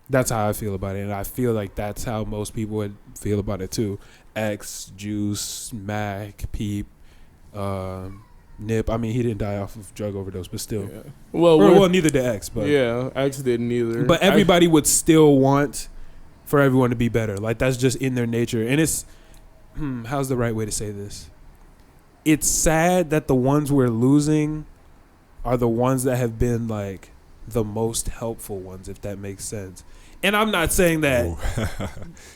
That's how I feel about it, and I feel like that's how most people would feel about it too. X, Juice, Mac, Peep, Nip. I mean, he didn't die off of drug overdose, but still. Yeah. Well, Well, neither did X, but yeah, X didn't either. but everybody would still want for everyone to be better. Like that's just in their nature, and it's how's the right way to say this? It's sad that the ones we're losing are the ones that have been like the most helpful ones, if that makes sense. And I'm not saying that. Ooh.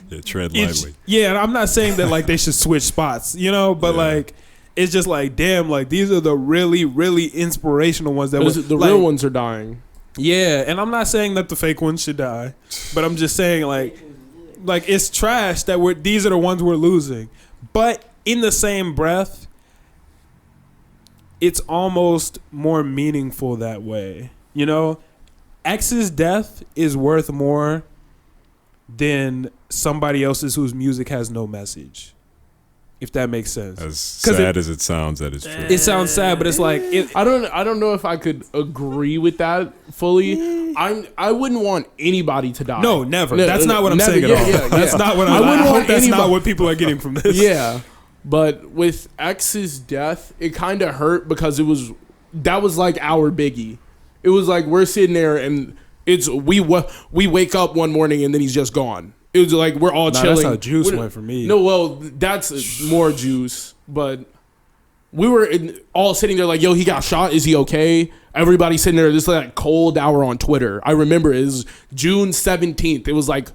Yeah, tread It's, lightly. yeah, and I'm not saying that like they should switch spots, you know, but Yeah. like it's just like damn, like these are the really, really inspirational ones that was the like, real ones are dying. Yeah, and I'm not saying that the fake ones should die, but I'm just saying like it's trash that these are the ones we're losing. But in the same breath, it's almost more meaningful that way. You know, X's death is worth more than somebody else's whose music has no message. If that makes sense. As 'Cause sad as it sounds, that is true. It sounds sad, but it's like I don't know if I could agree with that fully. I wouldn't want anybody to die. no, never. No, That's no, not what I'm never. saying at Yeah, all. yeah, That's yeah. not what I I'm. I wouldn't hope want that's not anybody- what people are getting from this. Yeah, but with X's death, it kind of hurt because that was like our biggie. It was like we're sitting there and we wake up one morning and then he's just gone. It was like we're all Nah, chilling. that's how Juice We- went for me. No, well, that's more Juice, but we were all sitting there like, yo, he got shot. Is he okay? Everybody sitting there, this like cold hour on Twitter. I remember it was June 17th. It was like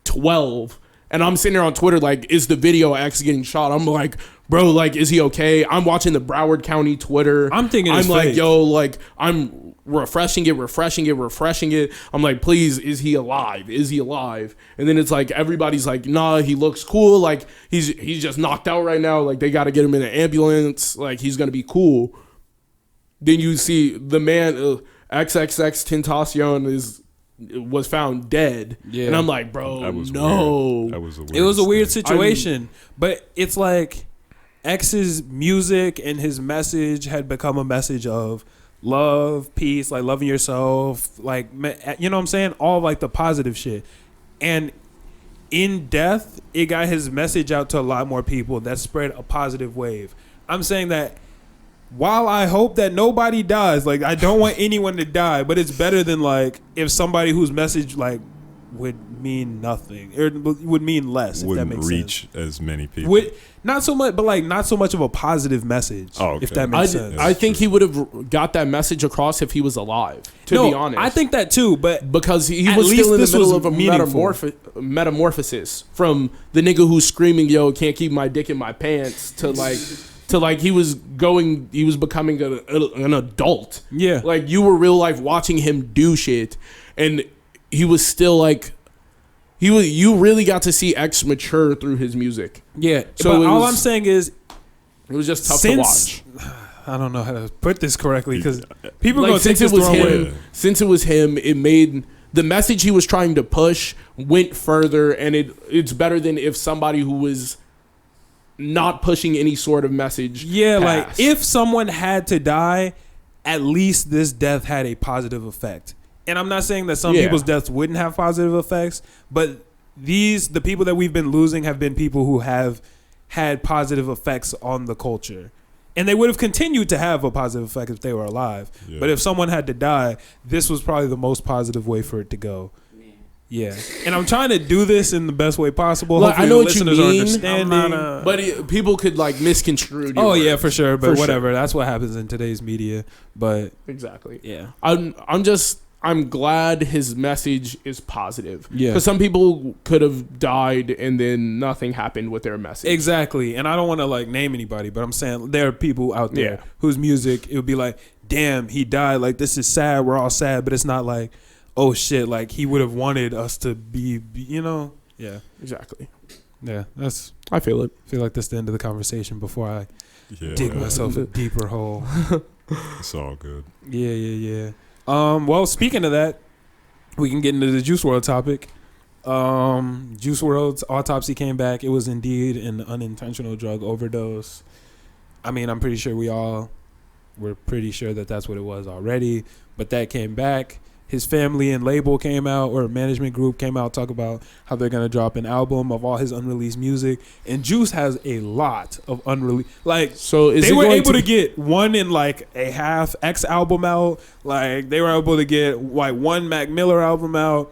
12. And I'm sitting there on Twitter like, is the video X getting shot? I'm like, bro, like, is he okay? I'm watching the Broward County Twitter. I'm thinking I'm it's like, fake. yo, like, I'm refreshing it. I'm like, please, is he alive? And then it's like everybody's like, nah, he looks cool. Like he's just knocked out right now. Like they got to get him in an ambulance. Like he's gonna be cool. Then you see the man XXX Tentacion was found dead. Yeah. And I'm like, bro, that was no. Weird. That was a weird It was a weird thing. situation, but it's like X's music and his message had become a message of love, peace, like loving yourself, like, you know what I'm saying? All like the positive shit. And in death, it got his message out to a lot more people that spread a positive wave. I'm saying that while I hope that nobody dies, like I don't want anyone to die, but it's better than like if somebody whose message like would mean nothing or would mean less. Wouldn't if that makes reach sense. as many people. Not so much, but like not so much of a positive message. Oh, okay. If that makes sense. I think he would have got that message across if he was alive. To be honest, I think that too. But because he at was least still in the this was middle of a meaningful. metamorphosis from the nigga who's screaming, "Yo, can't keep my dick in my pants," to like he was becoming an adult. Yeah. Like you were real life watching him do shit, and he was still like, you really got to see X mature through his music. Yeah. So but all I'm saying is, it was just tough to watch. I don't know how to put this correctly because people Like, gonna take this the wrong way. Since it was him, it made the message he was trying to push went further, and it's better than if somebody who was not pushing any sort of message. Yeah, passed. like if someone had to die, at least this death had a positive effect. And I'm not saying that some people's deaths wouldn't have positive effects, but the people that we've been losing have been people who have had positive effects on the culture. And they would have continued to have a positive effect if they were alive. Yeah. But if someone had to die, this was probably the most positive way for it to go. Yeah, and I'm trying to do this in the best way possible. Like, Hopefully I know the what you listeners are mean, understanding. but people could like misconstrue. Oh yeah, for sure. But For whatever, sure. that's what happens in today's media. But Exactly. yeah, I'm glad his message is positive. Yeah. Because some people could have died and then nothing happened with their message. exactly. And I don't want to like name anybody, but I'm saying there are people out there whose music it would be like, damn, he died. Like this is sad. We're all sad, but it's not like, oh shit, like he would have wanted us to be, you know. Yeah, Exactly. yeah. I feel it. I feel like that's the end of the conversation before I Yeah, dig myself a deeper hole. it's all good. Yeah. Well, speaking of that, we can get into the Juice WRLD topic. Juice WRLD's autopsy came back. It was indeed an unintentional drug overdose. I mean, I'm pretty sure we're pretty sure that that's what it was already, but that came back. His family and label came out, or management group came out, talk about how they're going to drop an album of all his unreleased music. And Juice has a lot of unreleased, like, So is they it were going able to get one in like a half X album out. Like they were able to get like one Mac Miller album out.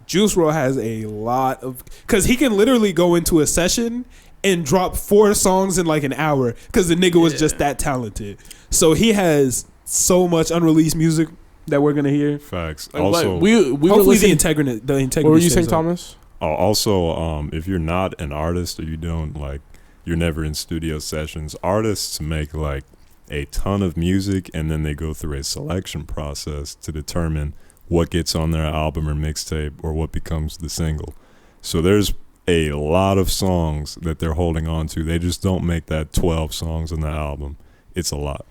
Juice WRLD has a lot of, because he can literally go into a session and drop 4 songs in like an hour because the nigga was just that talented. So he has so much unreleased music that we're gonna hear. Facts. Like, Also, we were Hopefully the listening. integrity. What were you saying, stays up. Thomas? also, if you're not an artist or you don't like, you're never in studio sessions. Artists make like a ton of music and then they go through a selection process to determine what gets on their album or mixtape or what becomes the single. So there's a lot of songs that they're holding on to. They just don't make that 12 songs on the album. It's a lot.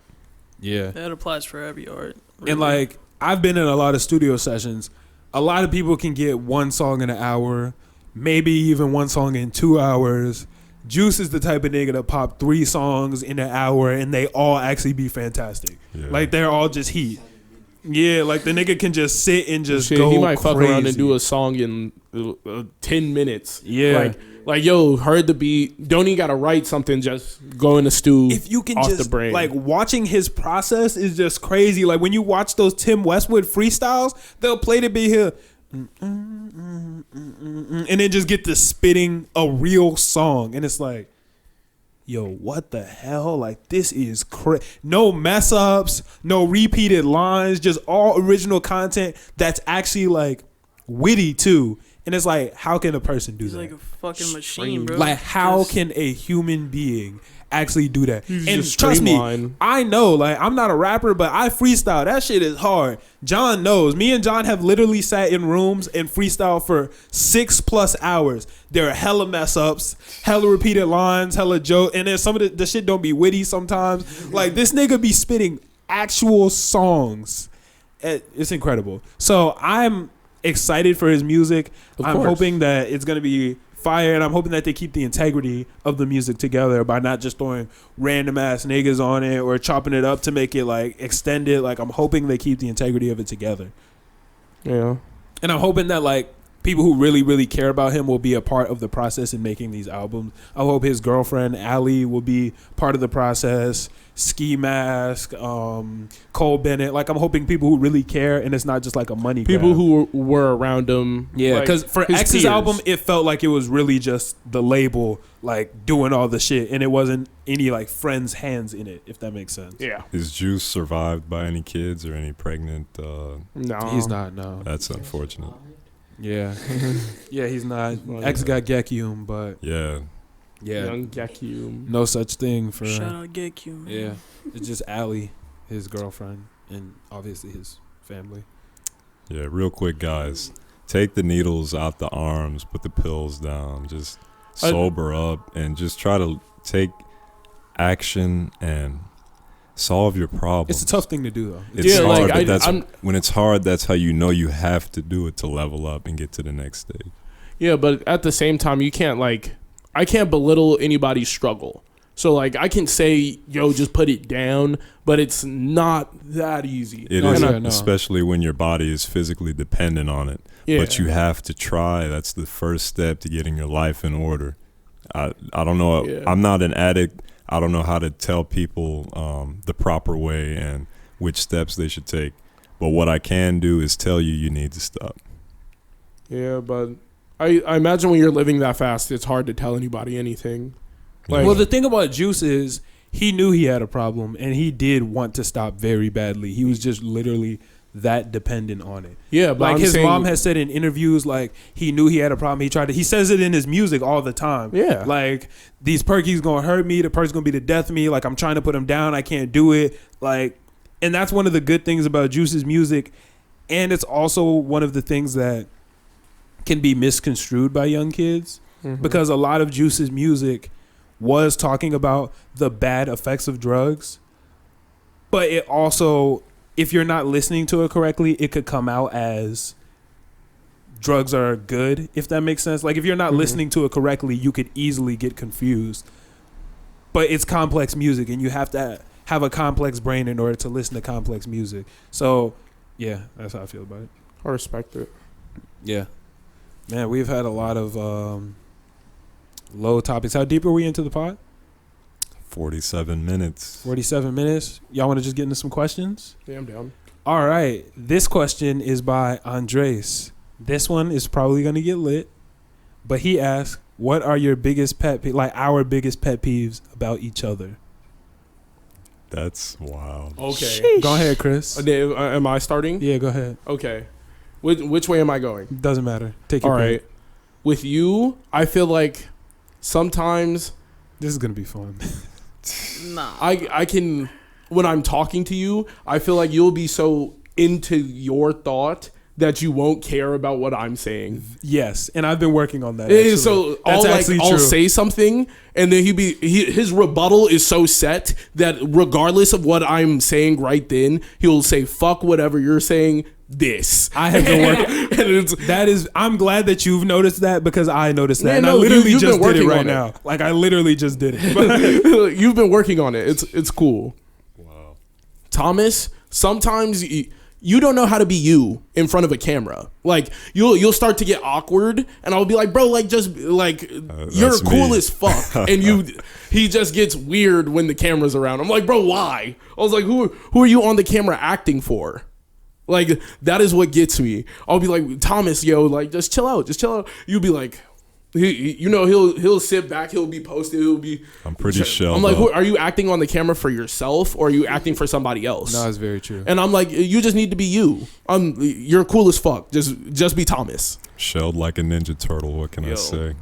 Yeah. That applies for every art. And like I've been in a lot of studio sessions. A lot of people can get one song in an hour, maybe even one song in 2 hours. Juice is the type of nigga that pop 3 songs in an hour and they all actually be fantastic. Yeah. Like they're all just heat. Yeah, like the nigga can just sit and just Shit, go he might fuck around and crazy. do a song in 10 minutes. Yeah. Like yo, heard the beat. Don't even gotta write something. Just go in the stew. If you can off just the brain. like watching his process is just crazy. Like when you watch those Tim Westwood freestyles, they'll play the beat here, and then just get to spitting a real song, and it's like, yo, what the hell? Like this is no mess ups, no repeated lines, just all original content that's actually like witty too. And it's like, how can a person do He's that? like a fucking machine, bro. Like, how Just- can a human being actually do that. You And just trust me, streamline. I know, like, I'm not a rapper, but I freestyle. That shit is hard. John knows. Me and John have literally sat in rooms and freestyle for 6+ hours. There are hella mess ups, hella repeated lines, hella joke, and then some of the shit don't be witty sometimes. Like, this nigga be spitting actual songs. It's incredible. So I'm excited for his music. Of I'm course. hoping that it's gonna be fire, and I'm hoping that they keep the integrity of the music together by not just throwing random ass niggas on it or chopping it up to make it like extended. Like, I'm hoping they keep the integrity of it together, Yeah. and I'm hoping that like people who really, really care about him will be a part of the process in making these albums. I hope his girlfriend Allie will be part of the process. Ski Mask, Cole Bennett. Like, I'm hoping people who really care, and it's not just like a money People grab. who were around him. Yeah, like, because for his X's peers. album, it felt like it was really just the label, like, doing all the shit, and it wasn't any, like, friends' hands in it, if that makes sense. Yeah. Is Juice survived by any kids or any pregnant? No. He's not, no. That's unfortunate. Yeah. Yeah, he's not. Well, X yeah. got Gekium, but, Yeah. yeah, Young Gekium. no such thing for... Shout out Get You. Yeah, it's just Allie, his girlfriend, and obviously his family. Yeah, real quick, guys. Take the needles out the arms, put the pills down, just sober up, and just try to take action and solve your problems. It's a tough thing to do, though. It's Yeah, hard, like, but when it's hard, that's how you know you have to do it to level up and get to the next stage. Yeah, but at the same time, you can't like, I can't belittle anybody's struggle. So like, I can say, yo, just put it down, but it's not that easy. It No, is, yeah, no. especially when your body is physically dependent on it. Yeah. But you have to try. That's the first step to getting your life in order. I don't know. Yeah. I'm not an addict. I don't know how to tell people the proper way and which steps they should take. But what I can do is tell you you need to stop. Yeah, but I imagine when you're living that fast, it's hard to tell anybody anything. Like, Well, the thing about Juice is he knew he had a problem, and he did want to stop very badly. He was just literally that dependent on it. yeah, but Like, I'm his saying, mom has said in interviews, like, he knew he had a problem. He says it in his music all the time. Yeah. Like, these perkies gonna hurt me. The perk's gonna be the death of me. Like, I'm trying to put him down. I can't do it. Like, and that's one of the good things about Juice's music. And it's also one of the things that can be misconstrued by young kids, Mhm. because a lot of Juice's music was talking about the bad effects of drugs, but it also, if you're not listening to it correctly, it could come out as drugs are good, if that makes sense. Like, if you're not Mhm. listening to it correctly, you could easily get confused. But it's complex music, and you have to have a complex brain in order to listen to complex music. So, yeah, that's how I feel about it. I respect it. Yeah. Man, we've had a lot of low topics. How deep are we into the pod? 47 minutes. 47 minutes. Y'all want to just get into some questions? Yeah, I'm down. All right. This question is by Andres. This one is probably going to get lit. But he asked, what are your biggest our biggest pet peeves about each other? That's wild. Okay. Go ahead, Chris. Am I starting? Yeah, go ahead. Okay. Which way am I going? Doesn't matter. Take your All right. pick. With you, I feel like sometimes This is going to be fun. Nah. I can, when I'm talking to you, I feel like you'll be so into your thought that you won't care about what I'm saying. Yes, and I've been working on that. Yeah, actually. so That's actually I'll true. say something, and then his rebuttal is so set that regardless of what I'm saying right then, he'll say fuck whatever you're saying. This I have been working. and I'm glad that you've noticed that, because I noticed that. Yeah, and I no, literally you've just been did it working right on it. now. Like, I literally just did it. you've been working on it. It's cool. Wow. Thomas, sometimes you don't know how to be you in front of a camera. Like, you'll start to get awkward, and I'll be like, bro, like, just like you're that's cool me. as fuck, and he just gets weird when the camera's around. I'm like, bro, why? I was like, who are you on the camera acting for? Like, that is what gets me. I'll be like, Thomas, yo, like, just chill out. You'll be like, he'll sit back, he'll be posted, he'll be. I'm pretty shelled I'm like, up. are you acting on the camera for yourself, or are you acting for somebody else? No, it's very true. And I'm like, you just need to be you. You're cool as fuck. Just be Thomas. Shelled like a Ninja Turtle. What can I Yo. say?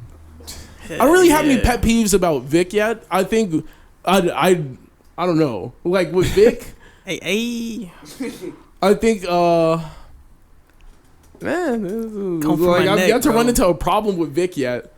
I don't really have any pet peeves about Vic yet. I think I don't know. Like with Vic, Hey. I think man, Come for like my I've neck, yet to bro. run into a problem with Vic yet.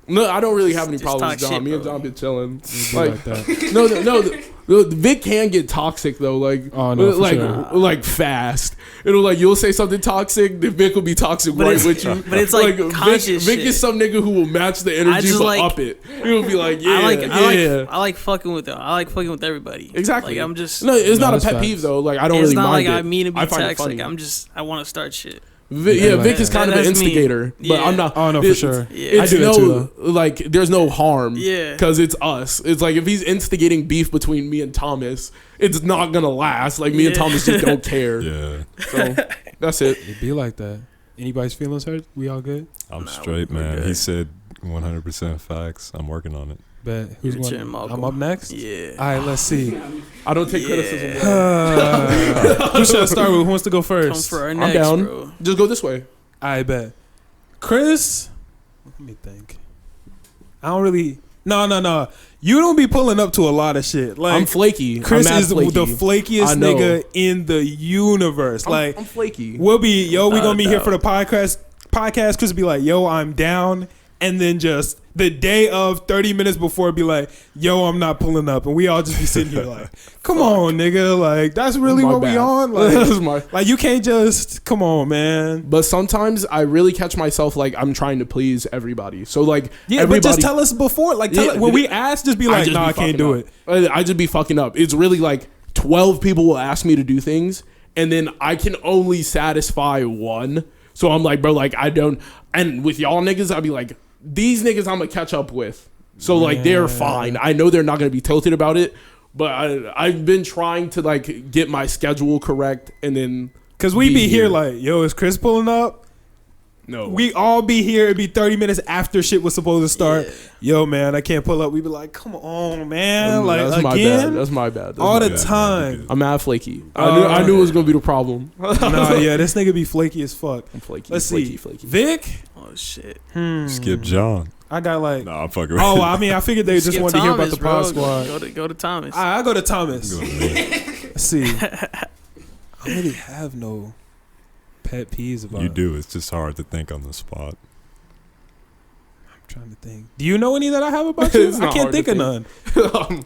No, I don't really have any Just problems with talk John. shit, Me and bro. John been chilling. It'd be Like, like that. no, Vic can get toxic though. Like, Oh, no, for like, sure. like fast. It'll like you'll say something toxic, then Vic will be toxic But right it's- with you. but it's like conscious Vic shit. is some nigga who will match the energy just but like- up it. He'll be like, yeah, I like fucking with them. I like fucking with everybody. Exactly. Like I'm just. No, it's No, not a that's pet facts. peeve though. Like I don't it's really not mind like it. I mean to be I find it toxic. funny. I want to start shit. Yeah, like Vic is that. kind of an That's me. instigator, but Yeah. I'm not. Oh no, for it's- sure. Yeah. It's I do that no too, like. There's no harm. Yeah. Because it's us. It's like if he's instigating beef between me and Thomas, it's not gonna last. Like me and Yeah. Thomas just don't care. Yeah, So that's it. It'd be like that. Anybody's feelings hurt? We all good? I'm Nah, straight, we're man. good. He said 100% facts. I'm working on it. Bet. Who's Your going? turn, Malcolm. I'm up next. Yeah. All right, let's see. I don't take Yeah. criticism. Who should I start with? Who wants to go Come first? for our I'm next, down. bro. Just go this way. I bet. Chris, let me think. I don't really. No. You don't be pulling up to a lot of shit. Like I'm flaky. Chris I'm mad is flaky. the I flakiest know. nigga in the universe. Like I'm flaky. we'll be we gonna be here doubt. for the podcast. Chris will be like, yo, I'm down, and then just the day of 30 minutes before be like, yo, I'm not pulling up, and we all just be sitting here like, come on, nigga, like that's really My what we bad. on. That's Like, my. you can't just come on, man. But sometimes I really catch myself like I'm trying to please everybody. So like Yeah, everybody, but just tell us before, like Yeah, when we ask, just be like, just nah, be I can't fucking do up. it. I just be fucking up. It's really like 12 people will ask me to do things, and then I can only satisfy one. So I'm like, bro, like I don't. And with y'all niggas, I'd be like, these niggas I'm gonna catch up with. So like they're Yeah. fine. I know they're not gonna be tilted about it, but I've been trying to like get my schedule correct, and then Cause we be here here. like, yo, is Chris pulling up? no, We all be here. It'd be 30 minutes after shit was supposed to start. Yo, man, I can't pull up. We be like, come on, man. Like that's my bad. again, That's my bad. That's all my the bad. time. I'm mad flaky. I knew it was gonna be the problem. Nah, yeah, this nigga be flaky as fuck. I'm flaky. Let's flaky, see, flaky. Vic. Oh shit. Skip John. I got like. Nah, I'm fucking with Oh, you. I mean, I figured they just Skip wanted to hear about Thomas, the pod bro. squad. Go to Thomas. I go to Thomas. Go to me. Let's see. I don't really have no pet peeves about. You do. It's just hard to think on the spot. I'm trying to think. Do you know any that I have about you? It's I not can't hard to think of think. none.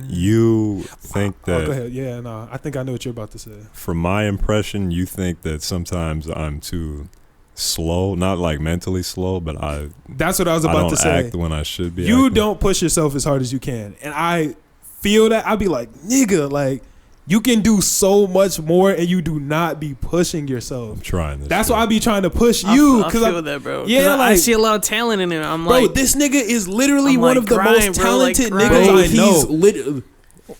You think Oh, go that, ahead. Yeah, no, I think I know what you're about to say. from my impression, you think that sometimes I'm too slow, not like mentally slow, but I That's what I was I about don't to say. act when I should be. You acting. don't push yourself as hard as you can, and I feel that. I'd be like, nigga, like you can do so much more, and you do not be pushing yourself. I'm trying this. That's shit. why I be trying to push you, I because feel that, bro. 'Cause Yeah, I like- see a lot of talent in it. I'm bro, like, this nigga is literally I'm one like, of the grind, most bro, like, talented grind. niggas Bro, I know.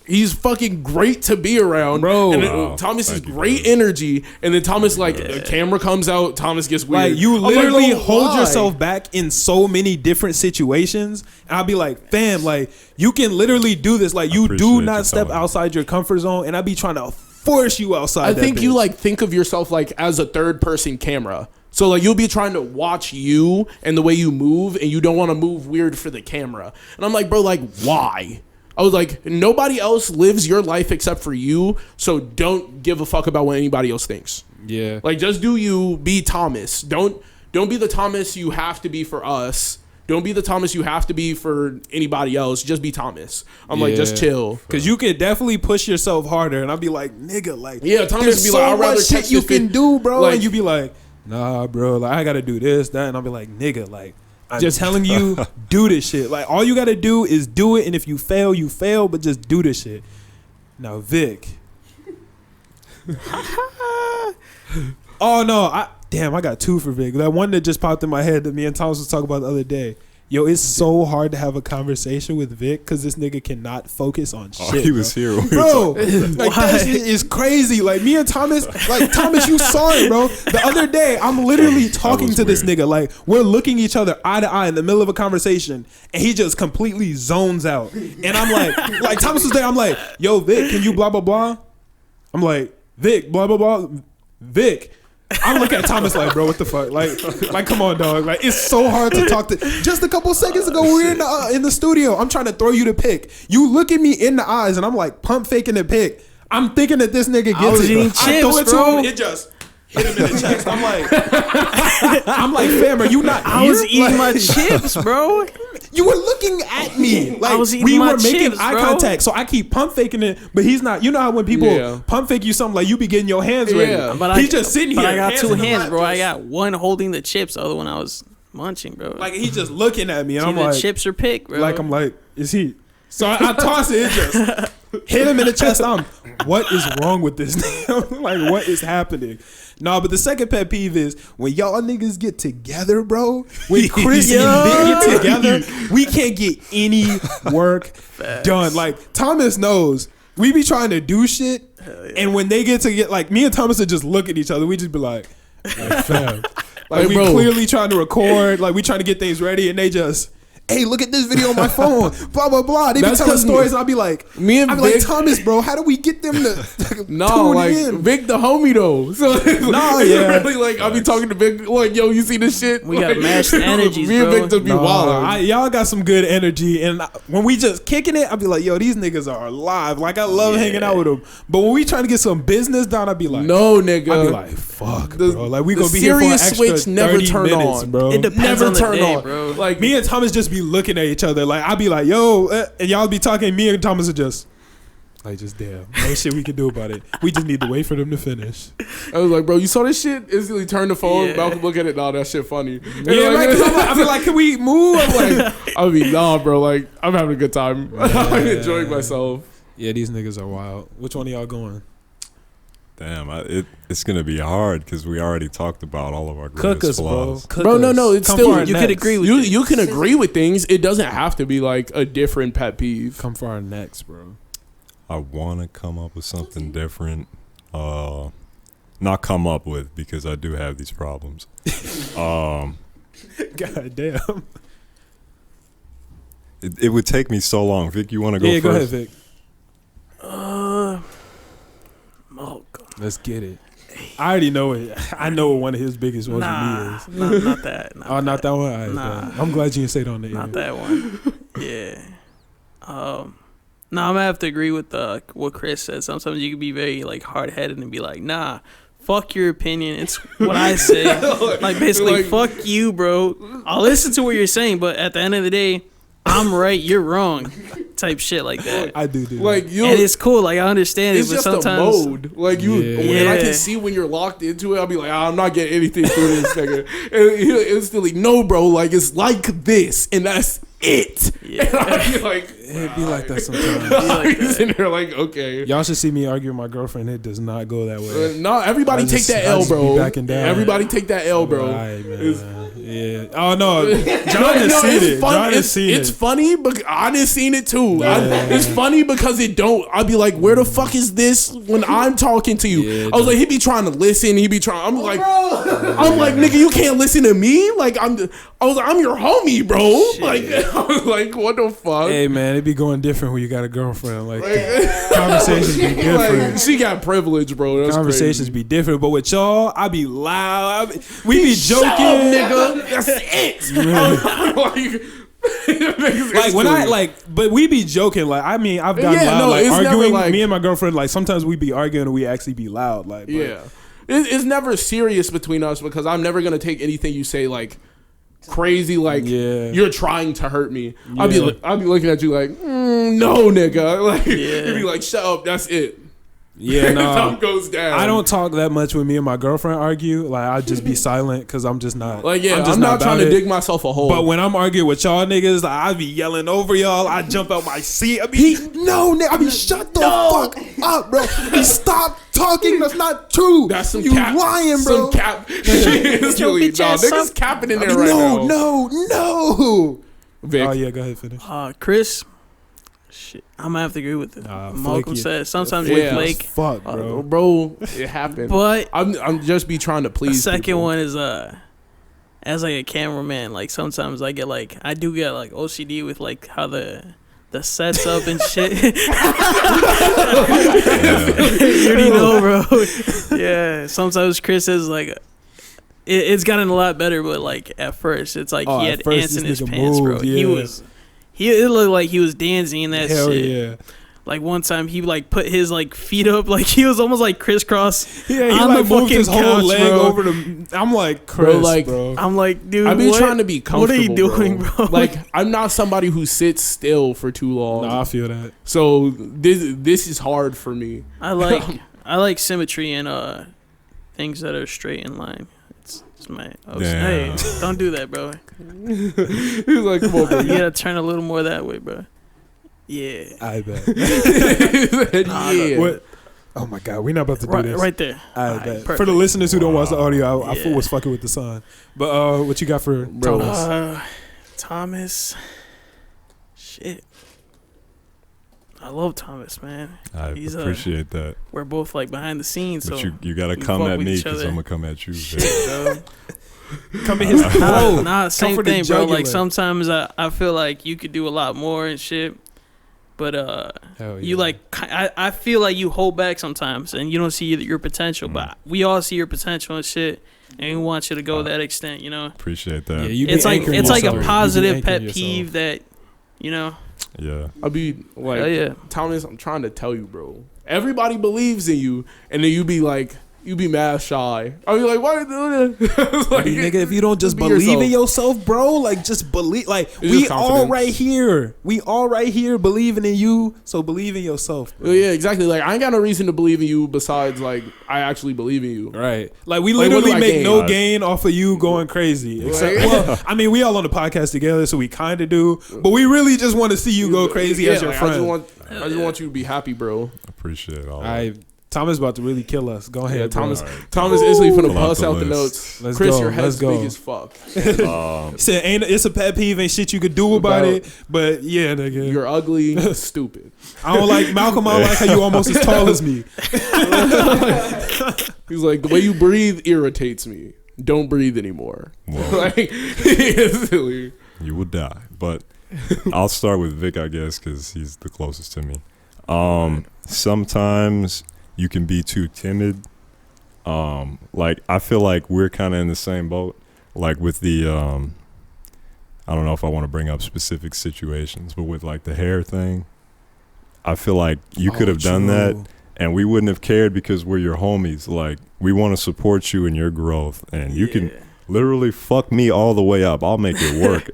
he's fucking great to be around, Bro. And Wow. Thomas is Thank you, great bro. energy, and then Thomas like the camera comes out, Thomas gets weird. Like you I'm like, literally bro, hold why? yourself back in so many different situations, and I'll be like, fam, like you can literally do this. Like you do appreciate not you step telling me. outside your comfort zone, and I be trying to force you outside. I that think you bitch. like think of yourself like as a third person camera. So like you'll be trying to watch you and the way you move, and you don't want to move weird for the camera. And I'm like, bro, like why? I was like, nobody else lives your life except for you, so don't give a fuck about what anybody else thinks. yeah. Like just do you, be Thomas. Don't be the Thomas you have to be for us. Don't be the Thomas you have to be for anybody else. Just be Thomas. I'm like, just Yeah. chill. Cause you could definitely push yourself harder, and I'll be like, nigga, like, Yeah, Thomas there's would be so like, I'd rather much catch shit you this can fit- do, bro. like- and you be like, nah, bro, like I gotta do this, that, and I'll be like, nigga, like I'm Just- just telling you, do this shit. Like all you gotta do is do it, and if you fail, you fail, but just do this shit. Now, Vic. Oh no, I got two for Vic. That one that just popped in my head that me and Thomas was talking about the other day. Yo, it's so hard to have a conversation with Vic because this nigga cannot focus on shit. Oh, he was bro. here. When we were Bro, talking. like that shit is crazy. Like me and Thomas, like Thomas, you saw it, bro. The other day, I'm literally talking was to this weird. nigga. Like we're looking each other eye to eye in the middle of a conversation, and he just completely zones out. And I'm like Thomas was there. I'm like, yo, Vic, can you blah blah blah? I'm like, Vic, blah blah blah. Vic, I'm looking at Thomas like, bro, what the fuck? Like, come on, dog. Like, it's so hard to talk to. Just a couple seconds ago, we were in the studio. I'm trying to throw you the pick. You look at me in the eyes, and I'm like, pump faking the pick. I'm thinking that this nigga I was gets it. eating I throw it chips, to bro. him. It just hit him in the chest. I'm like, fam, are you not here? I was eating Like, my chips, bro. You were looking at me. Like, was eating we my were making chips, eye bro. contact. So I keep pump faking it, but he's not. You know how when people Yeah. pump fake you something, like you be getting your hands ready. Yeah. But He's just sitting here. But I got two in the hands, lap, bro. I just- got one holding the chips, the other one I was munching, bro. Like he's just looking at me, and I'm Either like, chips or pick, bro. I'm like, is he? So I toss it, it just hit him in the chest. What is wrong with this nigga? Like, what is happening? No, but the second pet peeve is when y'all niggas get together, bro. When Chris and Vic get together, we can't get any work done. Like Thomas knows. We be trying to do shit, and when they get like me and Thomas would just look at each other. We just be like fam. Like we bro. clearly trying to record, like we trying to get things ready, and they just, hey, look at this video on my phone, blah blah blah. They be That's telling 'cause stories, and I'll be like, Me and I'll be like, Vic, Thomas, bro, how do we get them to no, tune like in? Vic the homie though. So No, it's yeah. really like I be talking to Vic like, yo, you see this shit? We got Like, matched energies, Me and bro. Vic just be Nah, wild. y'all got some good energy, and when we just kicking it, I'll be like, yo, these niggas are alive. Like I love hanging out with them, but when we trying to get some business done, I'll be like, No, nigga. I'll be like, fuck, The- bro. Like we the gonna be here for an serious extra switch never 30 turn minutes, on. bro. It depends Never on the turn day, on, bro. Like Me and Thomas just be looking at each other. Like I'll be like, yo, and y'all be talking. Me and Thomas are just like, just damn, no shit we can do about it. We just need to wait for them to finish. I was like, bro, you saw this shit? Instantly turn the phone. Yeah. Malcolm look at it. Nah, that shit funny. And Yeah, like, right. 'Cause I be like, can we move? I'm like, I mean, nah, bro. Like, I'm having a good time. I'm enjoying myself. yeah, these niggas are wild. Which one of y'all going? Damn, it's gonna be hard because we already talked about all of our Cook greatest us, bro. flaws. Cook Bro, no, us. no, it's Come still- for our You could next. agree with You can agree with things. It doesn't have to be like a different pet peeve. Come for our next, bro. I want to come up with something different. Not come up with because I do have these problems. God damn. It would take me so long. Vic, you want to go Yeah, first? go ahead, Vic. Oh, God. Let's get it. I already know it. I know what one of his biggest ones Nah, with me is. not that. Oh, not that one. All right, Nah. bro. I'm glad you didn't say it on the Not air. that one. Yeah. No, I'm gonna have to agree with what Chris said. Sometimes you can be very like hard headed and be like, nah, fuck your opinion. It's what I say. Like basically, Like- fuck you, bro. I'll listen to what you're saying, but at the end of the day, I'm right, you're wrong. Type shit like that. I do. Like you, And it's cool. Like I understand it's it, but just a sometimes mode. Like you, Yeah. when I Yeah. can see when you're locked into it, I'll be like, I'm not getting anything through this nigga. And he'll instantly, no, bro. Like it's like this, and that's it. Yeah. And I'll be like, It'd be like that sometimes. like he's in there like, okay. Y'all should see me argue with my girlfriend. It does not go that way. No, everybody I take just- that I L, just be bro. backing down. Everybody take that L, bro. Alright, man. It's- Yeah. Oh no, John has seen it. John has seen it's it. funny, but I didn't seen it too. Yeah. It's funny because it don't. I'd be like, where the fuck is this when I'm talking to you? Yeah, I was like, he be trying to listen. He be trying. I'm like, nigga, you can't listen to me. Like I was like, I'm your homie, bro. Like I was like, what the fuck? Hey man, it be going different when you got a girlfriend. Like conversations be different. Like, she got privilege, bro. That's Conversations crazy. be different, but with y'all, I be loud. We be Shut joking, up, nigga. That's it. Like when I like, but we be joking. Like I mean, I've gotten Yeah, loud. no, Like it's never arguing. like- Me and my girlfriend, like sometimes we be arguing and we actually be loud. Like but- Yeah, it's never serious between us because I'm never gonna take anything you say like crazy. Like Yeah. you're trying to hurt me. Yeah. I'll be looking at you like, no, nigga. Like Yeah. you'd be like, shut up. That's it. yeah, That's how no. it goes down. I don't talk that much when me and my girlfriend argue. Like I just be silent because I'm just not. like. Yeah, just I'm not trying about to it. dig myself a hole. But when I'm arguing with y'all niggas, like, I be yelling over y'all. I jump out my seat. I be no, nigga. I be shut the fuck up, bro. Stop talking. That's not true. that's some you cap. lying, bro. Some cap. Instantly, bitch nah, ass niggas up. capping in I there mean, right now. no. Vic. Oh yeah, go ahead, finish. Chris, shit, I'm gonna have to agree with it. Malcolm flaky. said sometimes Yeah. with Blake, Fuck, bro. bro, it happened. but I'm just be trying to the please. second people. one is as like a cameraman, like sometimes I do get like OCD with like how the the sets up and shit. You already know, bro. Yeah, sometimes Chris is like, it's gotten a lot better, but like at first, it's like he at had first ants in this his nigga pants, bro. moved, It looked like he was dancing in that Hell shit. yeah. Like one time he like put his like feet up, like he was almost like crisscross. Yeah, he on like the moved his fucking whole couch, leg bro. over the. I'm like, Chris, Bro, like, bro. I'm like, dude, I be what? trying to be comfortable. What are you doing, bro? Like, I'm not somebody who sits still for too long. Nah, I feel that. So this is hard for me. I like symmetry and things that are straight in line. It's my hey, don't do that, bro. He's like, come on, bro. You gotta turn a little more that way, bro. Yeah. I bet. Yeah. What? Oh my God, we're not about to do this. Right there. I Alright, bet. perfect. For the listeners who don't watch the audio, I Yeah. was fucking with the sun. But what you got for Bro. Thomas? Thomas. Shit. I love Thomas, man. I He's, appreciate that. We're both like behind the scenes, But so you gotta we come fuck at with me each because other. I'm gonna come at you. so, Come in his nah, same for the thing, bro. jugular. Like sometimes I feel like you could do a lot more and shit, but Hell you yeah. like I feel like you hold back sometimes and you don't see your potential, but we all see your potential and shit, and we want you to go that extent, you know. Appreciate that. Yeah, you be It's like anchoring it's like yourself. a You be positive anchoring pet yourself. peeve that, you know. Yeah. I'll be like, Hell yeah. Thomas, I'm trying to tell you, bro. Everybody believes in you, and then you be like, you be mad shy. I'll be like, why are you doing that? Like, nigga, if you don't just be believe in yourself. yourself, bro, like just believe. Like It's we just all confidence. right here. We all right here believing in you. So believe in yourself. Bro. Well, yeah, exactly. Like, I ain't got no reason to believe in you besides, like, I actually believe in you. Right. Like we Like, what literally do I make gain? no gain off of you going crazy. Except, well, I mean, we all on the podcast together, so we kind of do. But we really just want to see you go crazy Yeah, as your like, friend. I just want you to be happy, bro. Appreciate all that. Thomas about to really kill us. Go ahead, Yeah, bro. Thomas instantly finna Pull out bust the out the list. notes. Let's Chris, go, your let's head's go. big as fuck. He said, "Ain't it's a pet peeve? Ain't shit you could do about About- it." But yeah, nigga, You're ugly, stupid. I don't like Malcolm. I don't like how you almost as tall as me. He's like, the way you breathe irritates me. Don't breathe anymore. Well, Like, it's silly. you will die. But I'll start with Vic, I guess, because he's the closest to me. Sometimes you can be too timid. Like, I feel like we're kind of in the same boat. Like with the, I don't know if I want to bring up specific situations, but with like the hair thing, I feel like you could have done that and we wouldn't have cared because we're your homies. Like, we want to support you in your growth, and you can literally fuck me all the way up. I'll make it work.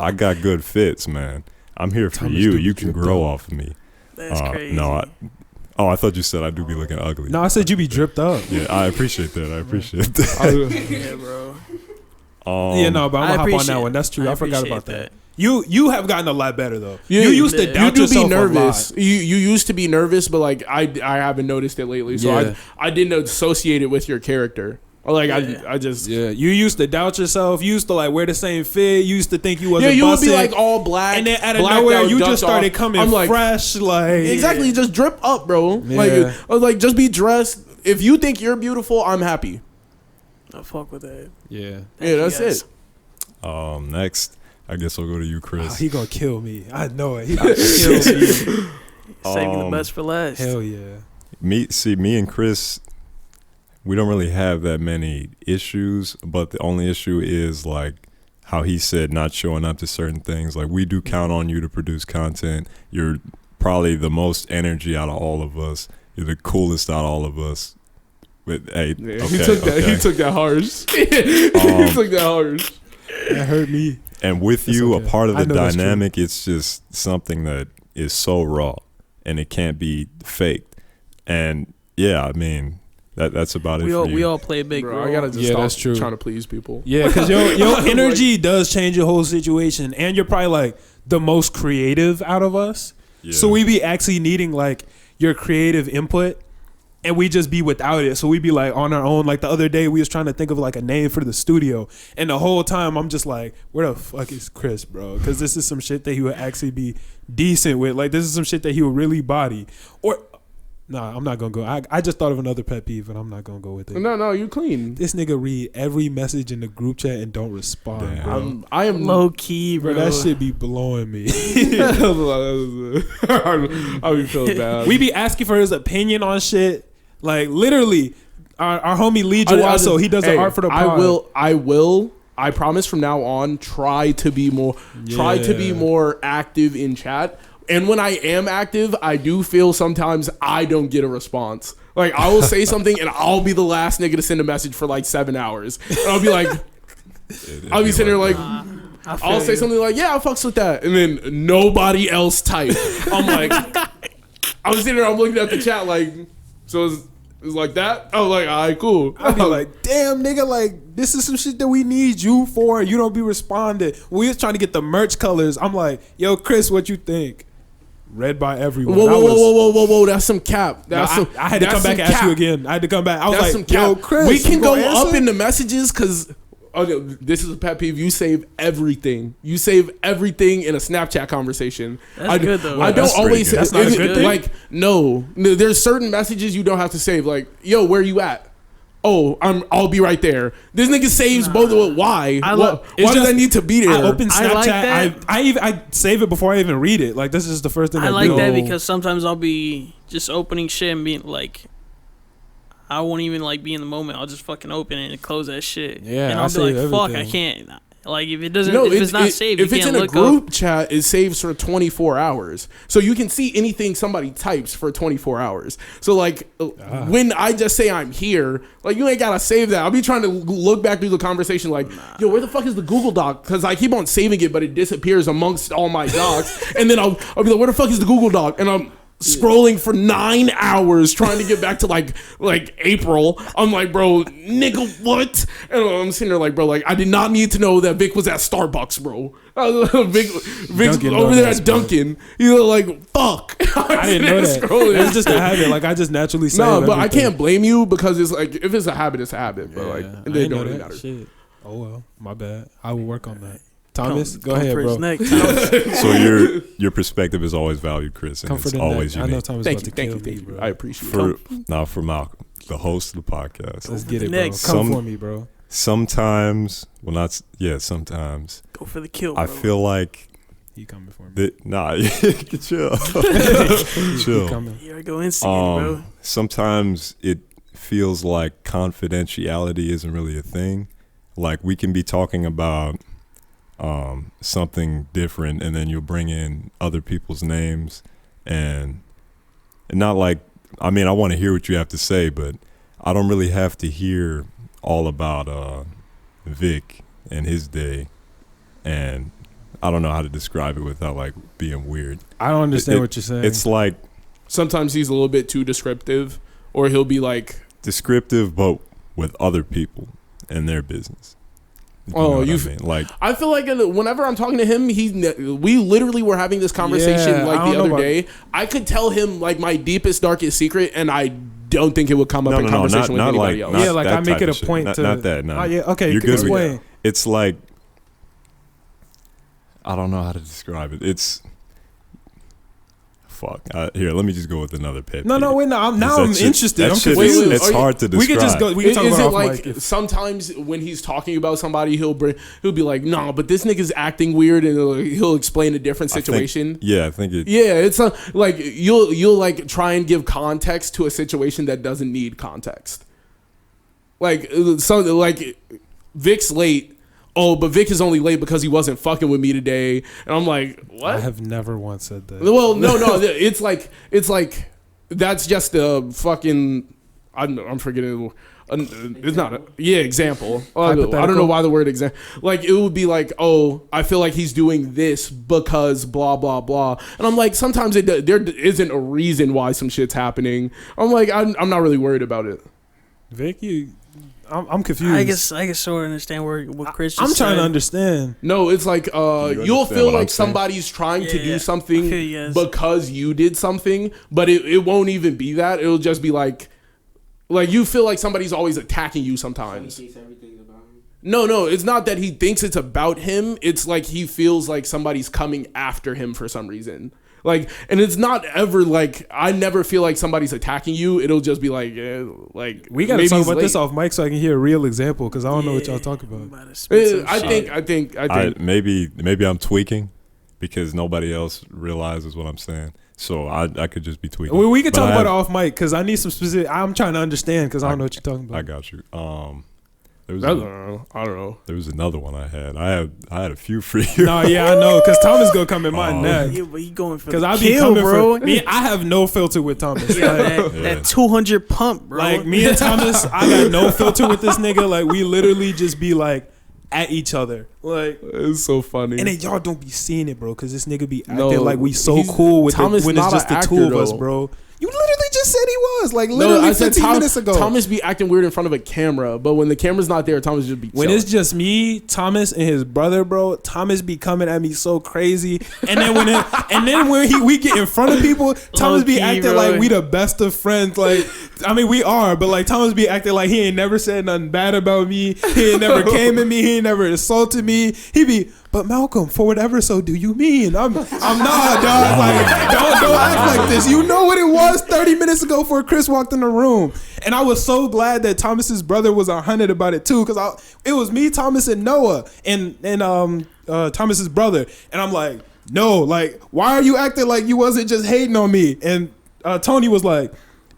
I got good fits, man. I'm here for Thomas you. do be You can dripped grow up. off of me. That's crazy. No, I thought you said I do be looking ugly. No, I said you be dripped up. Yeah, I appreciate that. I appreciate that. Yeah, bro. Yeah, no, but I'm I gonna hop on appreciate that one. That's true. I forgot appreciate about that. You have gotten a lot better though. Yeah, you used to you doubt you do be yourself nervous. a lot. You used to be nervous, but like I haven't noticed it lately. So Yeah. I didn't associate it with your character. Or like Yeah. I just Yeah, you used to doubt yourself. You used to like wear the same fit. You used to think you yeah, wasn't you would be busted. like all black, and then out of blacked nowhere, out, you ducked just started off. coming I'm like, fresh. Like exactly, just drip up, bro. Yeah. Like I was like, just be dressed. If you think you're beautiful, I'm happy. I fuck with that. Yeah, Yeah, that's it. Next, I guess I'll go to you, Chris. he gonna kill me. I know it. He gonna kill me. Saving the best for last. Hell yeah. Me and Chris, we don't really have that many issues, but the only issue is like how he said not showing up to certain things. Like, we do count on you to produce content. You're probably the most energy out of all of us. You're the coolest out of all of us. But hey, Yeah, okay, he took that. okay. He took that harsh. he took that harsh. That hurt me. And with It's you, okay. a part of I the know that's true. dynamic, it's just something that is so raw and it can't be faked. And yeah, I mean, that's about it. We all play a big Bro, role. I gotta just Yeah, stop that's true. trying to please people. Yeah, because your energy does change your whole situation, and you're probably like the most creative out of us. Yeah. So we be actually needing like your creative input, and we just be without it. So we be like on our own. Like the other day, we was trying to think of like a name for the studio, and the whole time I'm just like, where the fuck is Chris, bro? Because this is some shit that he would actually be decent with. Like this is some shit that he would really body. Or Nah, I'm not gonna go. I just thought of another pet peeve, and I'm not gonna go with it. No, you clean. This nigga read every message in the group chat and don't respond, Damn. bro. I am Low key, Bro, bro. that shit be blowing me. I be feeling bad. We be asking for his opinion on shit. Like literally, our homie Lee Jawaso, he does the art for the pod. I promise from now on, try to be more active in chat. And when I am active, I do feel sometimes I don't get a response. Like I will say something and I'll be the last nigga to send a message for like 7 hours. And I'll be like, I'll be sitting there like, I'll say something like, yeah, I fucks with that. And then nobody else type. I'm like, I'm sitting there, I'm looking at the chat like, so it's like that? I was like, all right, cool. I'd be like, damn, nigga, like, this is some shit that we need you for, and you don't be responding. We was trying to get the merch colors. I'm like, yo, Chris, what you think? Read by everyone. Whoa, that's some cap. I had to come back and ask you again. I had to come back. I was That's like, some yo, cap. Chris, we can you go gonna up answer? in the messages because this is a pet peeve. You save everything. You save everything in a Snapchat conversation. That's good, though. I don't That's always. pretty good. That's not a is good it- thing? Like no, there's certain messages you don't have to save. Like yo, where you at? Oh, I'll be right there. This nigga saves both of it. Why? Why it's does I just- need to be there? I open I Snapchat. like that. I save it before I even read it. Like this is the first thing I I like do. that because sometimes I'll be just opening shit and being like, I won't even like be in the moment. I'll just fucking open it and close that shit. Yeah, and I I'll be save like, fuck, I everything. can't. Like if it doesn't, if it's not saved, if you it's can't in a look group up. chat, it saves for 24 hours. So you can see anything somebody types for 24 hours. So like when I just say I'm here, like you ain't gotta save that. I'll be trying to look back through the conversation like, yo, where the fuck is the Google Doc? Because I keep on saving it, but it disappears amongst all my docs. And then I'll be like, where the fuck is the Google Doc? And I'm scrolling for 9 hours trying to get back to like April. I'm like, bro, nigga, what? And I'm sitting there like, bro, like I did not need to know that Vic was at Starbucks, bro. Vic's Dunkin' over there Donuts, at bro. Dunkin'. You're like, fuck. I didn't know that. It's just a habit. Like I just naturally save No, but I everything. can't blame you because it's like if it's a habit, it's a habit. But like Yeah, I they didn't don't know really that matter. shit. Oh well, my bad. I will work on that. Thomas, go Come ahead, for his bro. neck. So your perspective is always valued, Chris, and Comfort it's in always that. I know unique. Thomas Thank about you, to thank kill you, me, thank you. bro. I appreciate it. For Malcolm, the host of the podcast. Let's get it, The bro. next. Come Some- for me, bro. Sometimes, well, not sometimes. Go for the kill, I bro. feel like He coming for me. that. Nah, chill, He chill. coming. You gotta go instigate, bro. Sometimes it feels like confidentiality isn't really a thing. Like we can be talking about something different, and then you'll bring in other people's names, and not like, I mean, I want to hear what you have to say, but I don't really have to hear all about Vic and his day, and I don't know how to describe it without like being weird. I don't understand It- what you're saying. It's like Sometimes he's a little bit too descriptive, or he'll be like, descriptive, but with other people and their business. You Oh, know what I you've- mean? Like I feel like whenever I'm talking to him, we literally were having this conversation Yeah, like I the don't know other about- day. I could tell him like my deepest, darkest secret, and I don't think it would come up in conversation with anybody else. not Yeah, like, that I make type it of a shit. point not, to- not that. No, Oh, yeah, okay, You're good with explain. that. It's like I don't know how to describe it. It's fuck. Here, let me just go with another pet. No, peeve. wait, now I'm That shit- interested. that I'm shit confused. is- it's hard to describe. We could just go. We can talk Is about it off like mic. sometimes when he's talking about somebody, he'll be like, "Nah, but this nigga's acting weird," and he'll explain a different I think- situation. Yeah, I think it. Yeah, it's like you'll like try and give context to a situation that doesn't need context. Like something like Vic's late. Oh, but Vic is only late because he wasn't fucking with me today, and I'm like, what? I have never once said that. Well, no, it's like that's just a fucking. I'm forgetting. It's not a example. I don't know Hypothetical? why the word example. Like it would be like, oh, I feel like he's doing this because blah blah blah, and I'm like, sometimes there isn't a reason why some shit's happening. I'm like, I'm not really worried about it. Vic, I'm confused. I guess sort of understand what Chris just I'm trying said. to understand. No, it's like you'll understand feel what I'm like saying? somebody's trying to Yeah, do I something feel you guys. because you did something, but it won't even be that. It'll just be like you feel like somebody's always attacking you sometimes. He thinks everything's about him. No, it's not that he thinks it's about him. It's like he feels like somebody's coming after him for some reason. Like, and it's not ever like, I never feel like somebody's attacking you. It'll just be like, like We gotta maybe talk he's about this late. off mic so I can hear a real example because I don't know what y'all talking I'm about. about to spit some I shit. think maybe I'm tweaking because nobody else realizes what I'm saying. So I could just be tweaking. Well, we can But talk I about it have- off mic because I need some specific. I'm trying to understand because I don't know what you're talking about. I got you. There was I don't know. there was another one I had. I had a few for you. No, yeah, I know because Thomas gonna come in my Oh. neck. Yeah, but he going for Because the I be kill, coming bro. for me. I have no filter with Thomas. Yeah, Like, that 200 pump, bro. like me and Thomas, I got no filter with this nigga. Like we literally just be like at each other. Like It's so funny. and then y'all don't be seeing it, bro, because this nigga be acting No, like we so he's- cool with Thomas it when not it's just an the actor, two of us, though. bro. You literally just said he was like No, literally I said 15 minutes ago. Thomas be acting weird in front of a camera, but when the camera's not there, Thomas just be When chilling. it's just me, Thomas, and his brother, bro, Thomas be coming at me so crazy. And then when we get in front of people, Thomas be Low-key, acting bro. like we the best of friends. Like, I mean, we are, but like Thomas be acting like he ain't never said nothing bad about me. He ain't never came at me. He ain't never insulted me. He be, but Malcolm, for whatever so do you mean? I'm not, dog. Like, don't act like this. You know what it was 30 minutes ago before Chris walked in the room. And I was so glad that Thomas's brother was 100 about it too, because it was me, Thomas, and Noah, and Thomas's brother. And I'm like, no, like, why are you acting like you wasn't just hating on me? And Tony was like,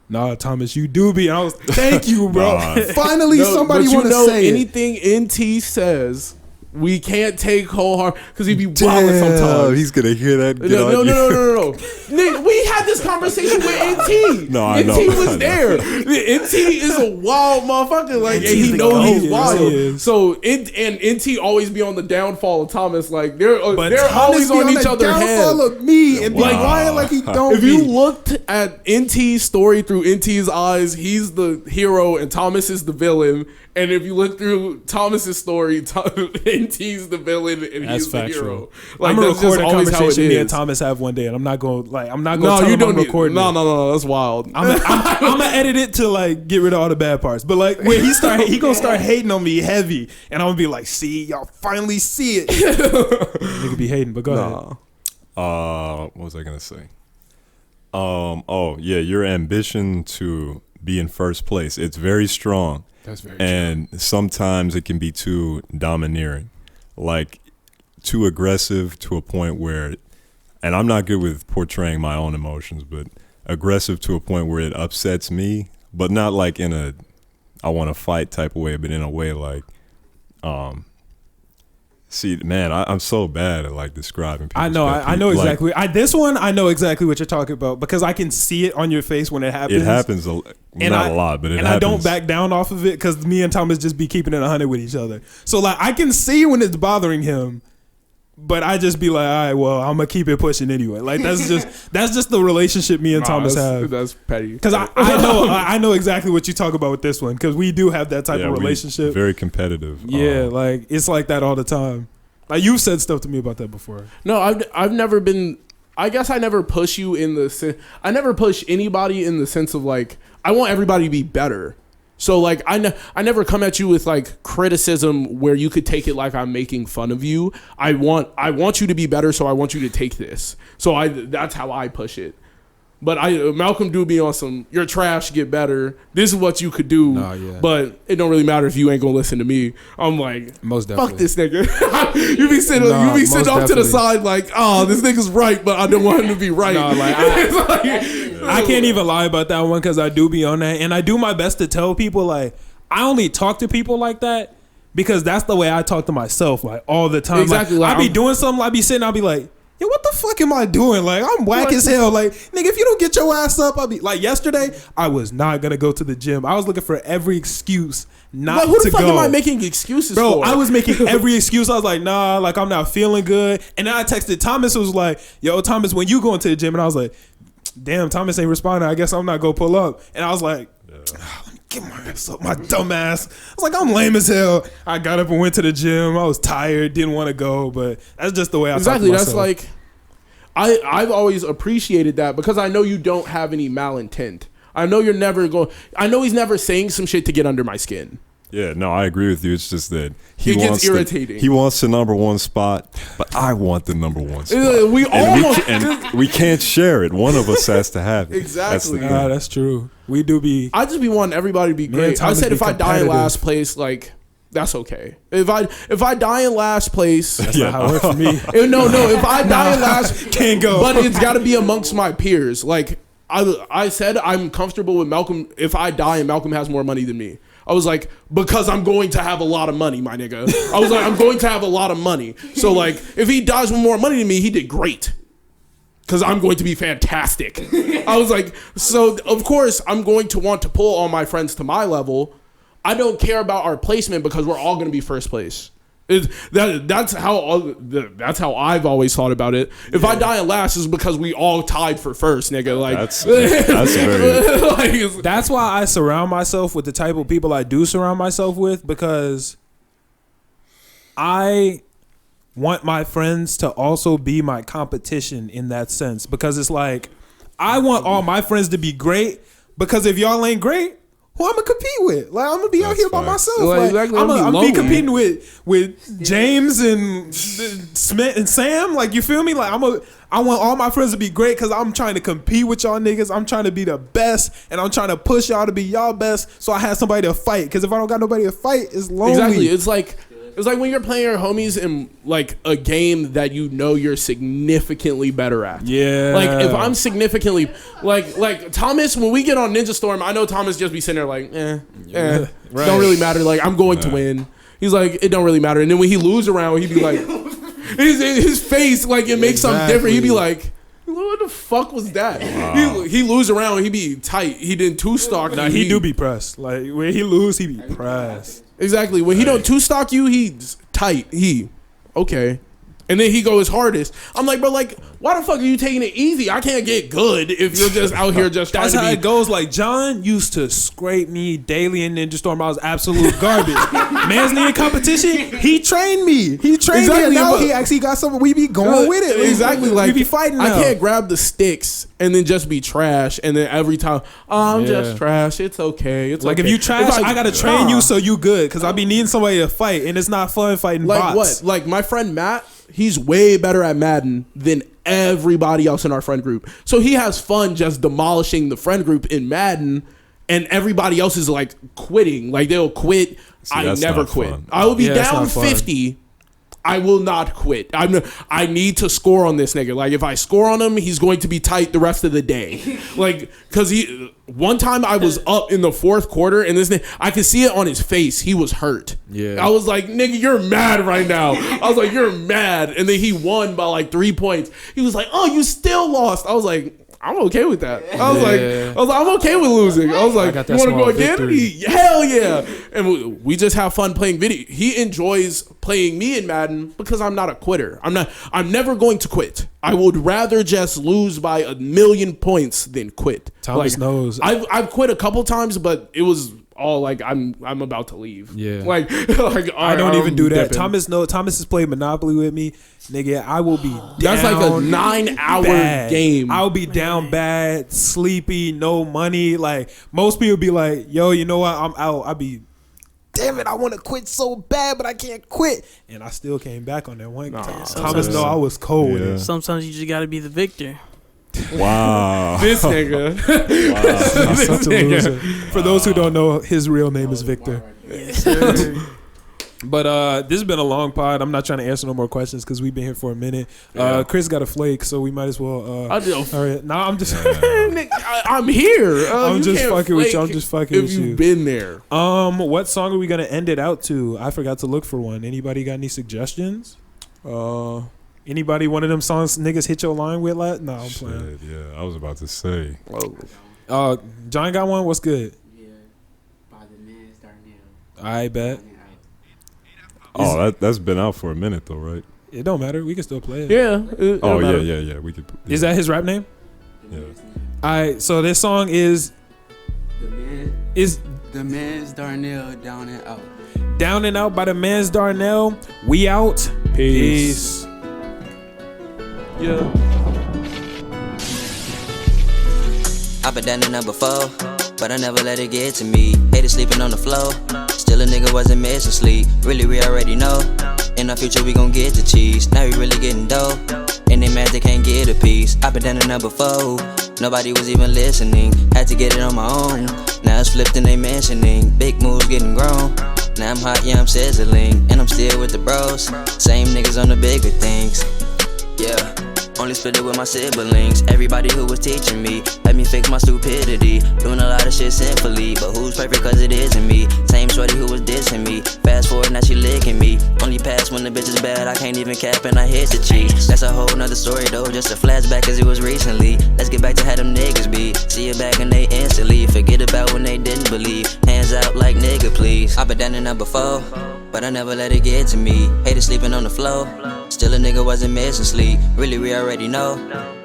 nah, Thomas, you do be. And I was, thank you, bro. Nah. Finally, No, somebody but you want to know, say it. anything NT says, we can't take whole hard because he be wilding sometimes. he's gonna hear that. Get No, on no, you. no. Nick, we had this conversation with NT. No, I NT know, was I know. there. NT is a wild motherfucker. Like, and NT's he the knows goat. he's Yes, wild. he is. So, and NT always be on the downfall of Thomas. Like, they're But always Thomas be on each the other's downfall head. of me and be Wow. lying like he don't If you be. looked at NT's story through NT's eyes, he's the hero and Thomas is the villain. And if you look through Thomas's story, NT's the villain and That's he's the factual. hero. Like, I'm gonna that's just record a always how it conversation me and is. Thomas have one day, and I'm not gonna tell No, him you don't I'm need. recording. No, it. no, that's wild. I'm gonna edit it to like get rid of all the bad parts. But like when he gonna start hating on me heavy, and I'm gonna be like, see, y'all finally see it. Nigga be hating, but go ahead. Nah. What was I gonna say? Oh yeah, your ambition to be in first place, it's very strong. That's very And sometimes it can be too domineering, like too aggressive to a point where, and I'm not good with portraying my own emotions, but aggressive to a point where it upsets me, but not like in a I want to fight type of way, but in a way like, see, man, I'm so bad at like describing people. I know, I know exactly. This one, I know exactly what you're talking about because I can see it on your face when it happens. It happens, not a lot, but it and happens. I don't back down off of it because me and Thomas just be keeping it 100 with each other. So like I can see when it's bothering him, but I just be like, all right, well, I'm gonna keep it pushing anyway. Like that's just the relationship me and Thomas have. That's petty. Because I know exactly what you talk about with this one because we do have that type Yeah, of we relationship. very competitive. Yeah, like it's like that all the time. Like you've said stuff to me about that before. No, I've never been. I guess I never push you in the. I never push anybody in the sense of like I want everybody to be better. So like I never come at you with like criticism where you could take it like I'm making fun of you. I want you to be better, so I want you to take this. So that's how I push it. But Malcolm do be on some you're trash, get better. This is what you could do. Nah, yeah. But it don't really matter if you ain't gonna listen to me. I'm like, Most fuck this nigga. you be sitting Nah, off to the most side like, oh, this nigga's right, but I don't want him to be right. No, like, I can't even lie about that one because I do be on that, and I do my best to tell people like I only talk to people like that because that's the way I talk to myself like all the time. Exactly, Like, like, I be I'm- doing something, I be sitting, I'll be like, yo, what the fuck am I doing? Like I'm whack Like- as hell. Like nigga, if you don't get your ass up, I'll be like yesterday. I was not gonna go to the gym. I was looking for every excuse not Like, who to the fuck go. am I making excuses Bro, for? I was making every excuse. I was like, nah, like I'm not feeling good. And then I texted Thomas, was like, yo, Thomas, when you going to the gym? And I was like, damn, Thomas ain't responding. I guess I'm not gonna pull up. And I was like, let me get my ass up, my dumb ass. I was like, I'm lame as hell. I got up and went to the gym. I was tired, didn't want to go, but that's just the way I exactly. talk to That's myself. like, I've always appreciated that because I know you don't have any malintent. I know you're never going. I know he's never saying some shit to get under my skin. Yeah, no, I agree with you. It's just that It gets irritating. He wants the number one spot, but I want the number one spot. We almost and we can't share it. One of us has to have it. Exactly. That's the thing. That's true. We do be. I just be wanting everybody to be Me and great. I Thomas said be if I die in competitive. last place, like that's okay. If I die in last place, That's not how it works for me. no, if I die in last, Can't go. but it's got to be amongst my peers. Like I said, I'm comfortable with Malcolm. If I die and Malcolm has more money than me, I was like, because I'm going to have a lot of money, my nigga. I was like, I'm going to have a lot of money. So like, if he dies with more money than me, he did great. Because I'm going to be fantastic. I was like, so of course I'm going to want to pull all my friends to my level. I don't care about our placement because we're all going to be first place. That's how I've always thought about it. If I die in last, is because we all tied for first, nigga. Like That's very. like, That's why I surround myself with the type of people I do surround myself with, because I want my friends to also be my competition in that sense. Because it's like, I want all my friends to be great, because if y'all ain't great, who I'm gonna compete with? Like, I'm gonna be out That's here by facts. myself. Like, Like, exactly, I'm I'm gonna be be lonely. competing with James and Smith and Sam. Like, you feel me? Like, I want all my friends to be great, because I'm trying to compete with y'all niggas. I'm trying to be the best, and I'm trying to push y'all to be y'all best, so I have somebody to fight. Because if I don't got nobody to fight, it's lonely. exactly. It's like when you're playing your homies in like a game that you know you're significantly better at. Yeah. Like if I'm significantly like Thomas, when we get on Ninja Storm, I know Thomas just be sitting there like, Right. don't really matter. Like I'm going to win. He's like, it don't really matter. And then when he lose around, he'd be like, his face like it makes something different. He'd be like, what the fuck was that? He lose around, he be tight. He didn't two stock. Nah, he do be pressed. Like, when he lose, he be pressed. Exactly. When he don't two stock you, he's tight. Okay. And then he go his hardest. I'm like, bro, like, why the fuck are you taking it easy? I can't get good if you're just out here just trying That's to how be. it goes. Like, John used to scrape me daily in Ninja Storm. I was absolute garbage. Man's needed competition. He trained me. He trained me. Exactly, And now but- he actually got something. We be going with it. Exactly. Like we be fighting now. I can't grab the sticks and then just be trash. And then every time, I'm Yeah. just trash. It's okay. It's Like, okay. if you trash, I gotta train Nah. you so you good. Because I be needing somebody to fight. And it's not fun fighting Like bots. what? Like my friend Matt, he's way better at Madden than everybody else in our friend group. So he has fun just demolishing the friend group in Madden, and everybody else is like quitting. Like they'll quit. See, I that's never not quit. fun. I will be Yeah, that's down not fun. 50. I will not quit. I need to score on this nigga. Like if I score on him, he's going to be tight the rest of the day. Like because one time I was up in the fourth quarter and I could see it on his face. He was hurt. Yeah. I was like, nigga, you're mad right now. I was like, you're mad. And then he won by like 3 points. He was like, oh, you still lost. I was like, I'm okay with that. I was like, I'm okay with losing. I was like, got you that want to go small again? victory. Hell yeah. And we just have fun playing video. He enjoys playing me in Madden because I'm not a quitter. I'm never going to quit. I would rather just lose by 1,000,000 points than quit. Thomas knows. I've quit a couple times, but it was all like I'm about to leave. Yeah. Like I don't even do that. dipping. Thomas has played Monopoly with me. Nigga, I will be down. That's like a 9-hour bad. game. I'll be down bad, sleepy, no money. Like, most people be like, yo, you know what? I'm out. I'll be, damn it, I want to quit so bad, but I can't quit. And I still came back on that one. Thomas know I was cold with Yeah. it. Sometimes you just gotta be the victor. Wow. This nigga. He's such a loser. For those who don't know, his real name is Victor. But this has been a long pod. I'm not trying to answer no more questions because we've been here for a minute. Chris got a flake, so we might as well. I do. All right, now I'm just. Nigga, I'm here. I'm You just can't fucking with you. I'm flake just fucking if with you. you've been there. What song are we gonna end it out to? I forgot to look for one. Anybody got any suggestions? Anybody one of them songs niggas hit your line with? No, I'm playing. Shit, yeah, I was about to say. John got one. What's good? Yeah, by the man's Darnell. I bet Oh, that's been out for a minute though, right? it don't matter. We can still play it. Yeah. Oh yeah. We could. Is that his rap name? Yeah. Alright, so this song is The man's Darnell down and out. Down and Out by the man's Darnell. We out. Peace. Yeah. I've been down the number 4, but I never let it get to me. Hated sleeping on the floor, still Still a nigga wasn't missing sleep. Really, we already know. In our future, we gon' get the cheese. Now we really getting dough. And they mad they can't get a piece. I been down the number 4. Nobody was even listening. Had to get it on my own. Now it's flipped and they mentioning. Big moves getting grown. Now I'm hot, yeah, I'm sizzling. And I'm still with the bros. Same niggas on the bigger things. Yeah. Only split it with my siblings. Everybody who was teaching me let me fix my stupidity. Doing a lot of shit sinfully, but who's perfect cause it isn't me. Same shorty who was dissing me. Fast forward, now she licking me. Only pass when the bitch is bad, I can't even cap and I hit the cheese. That's a whole nother story though, just a flashback cause it was recently. Let's get back to how them niggas be. See it back and they instantly forget about when they didn't believe. Hands out like nigga please. I been down the number 4, but I never let it get to me. Hated sleeping on the floor. Still a nigga wasn't missing sleep. Really, we already know.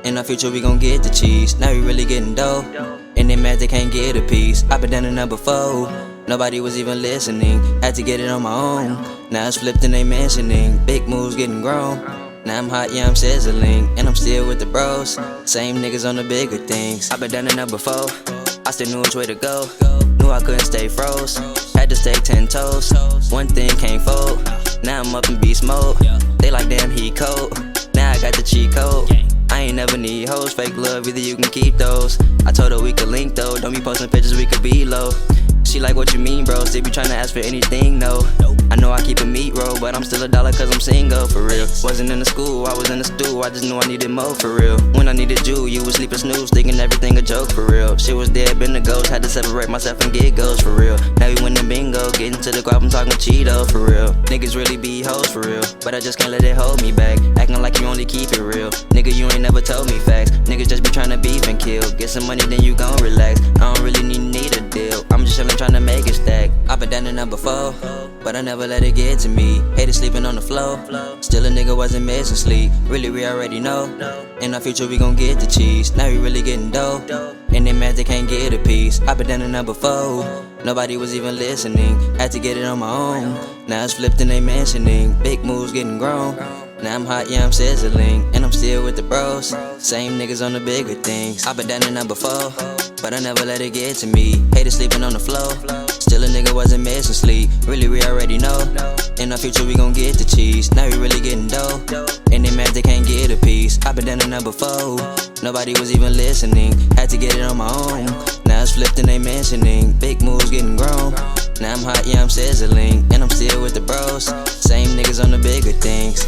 In our future, we gon' get the cheese. Now we really getting dough. And they mad they can't get a piece. I been down to number 4. Nobody was even listening. Had to get it on my own. Now it's flipped and they mentioning. Big moves getting grown. Now I'm hot, yeah, I'm sizzling. And I'm still with the bros. Same niggas on the bigger things. I been down to number 4. I still knew which way to go. Knew I couldn't stay froze. Had to stay 10 toes. One thing can't fold. Now I'm up in beast mode. They like damn he cold. Now I got the cheat code. I ain't never need hoes, fake love, either you can keep those. I told her we could link though, don't be posting pictures, we could be low. She like, what you mean, bro? Still be tryna ask for anything, no. I know I keep a meat roll, but I'm still $1 cause I'm single, for real. Wasn't in the school, I was in the stew, I just knew I needed more, for real. When I needed you, you was sleeping snooze, thinking everything a joke, for real. Shit was dead, been a ghost, had to separate myself and get ghosts, for real. Now we winning bingo, getting to the guap, I'm talking Cheeto, for real. Niggas really be hoes, for real, but I just can't let it hold me back. Acting like you only keep it real. Nigga, you ain't never told me facts. Niggas just be tryna beef and kill. Get some money, then you gon' relax. I don't really need a deal. I'm just chillin' tryna make it stack. I been down to number 4, but I never let it get to me. Hated sleeping on the floor. Still a nigga wasn't missing sleep. Really, we already know. In our future, we gon' get the cheese. Now we really getting dough. And they mad they can't get a piece. I been down to number 4. Nobody was even listening. Had to get it on my own. Now it's flipped and they mentioning. Big moves getting grown. Now I'm hot, yeah, I'm sizzling. And I'm still with the bros. Same niggas on the bigger things. I been down to number 4, but I never let it get to me. Hated sleeping on the floor. Still a nigga wasn't missing sleep. Really, we already know. In our future, we gon' get the cheese. Now we really getting dough. And they mad they can't get a piece. I been down to number 4. Nobody was even listening. Had to get it on my own. Now it's flipped and they mentioning. Big moves getting grown. Now I'm hot, yeah, I'm sizzling. And I'm still with the bros. Same niggas on the bigger things.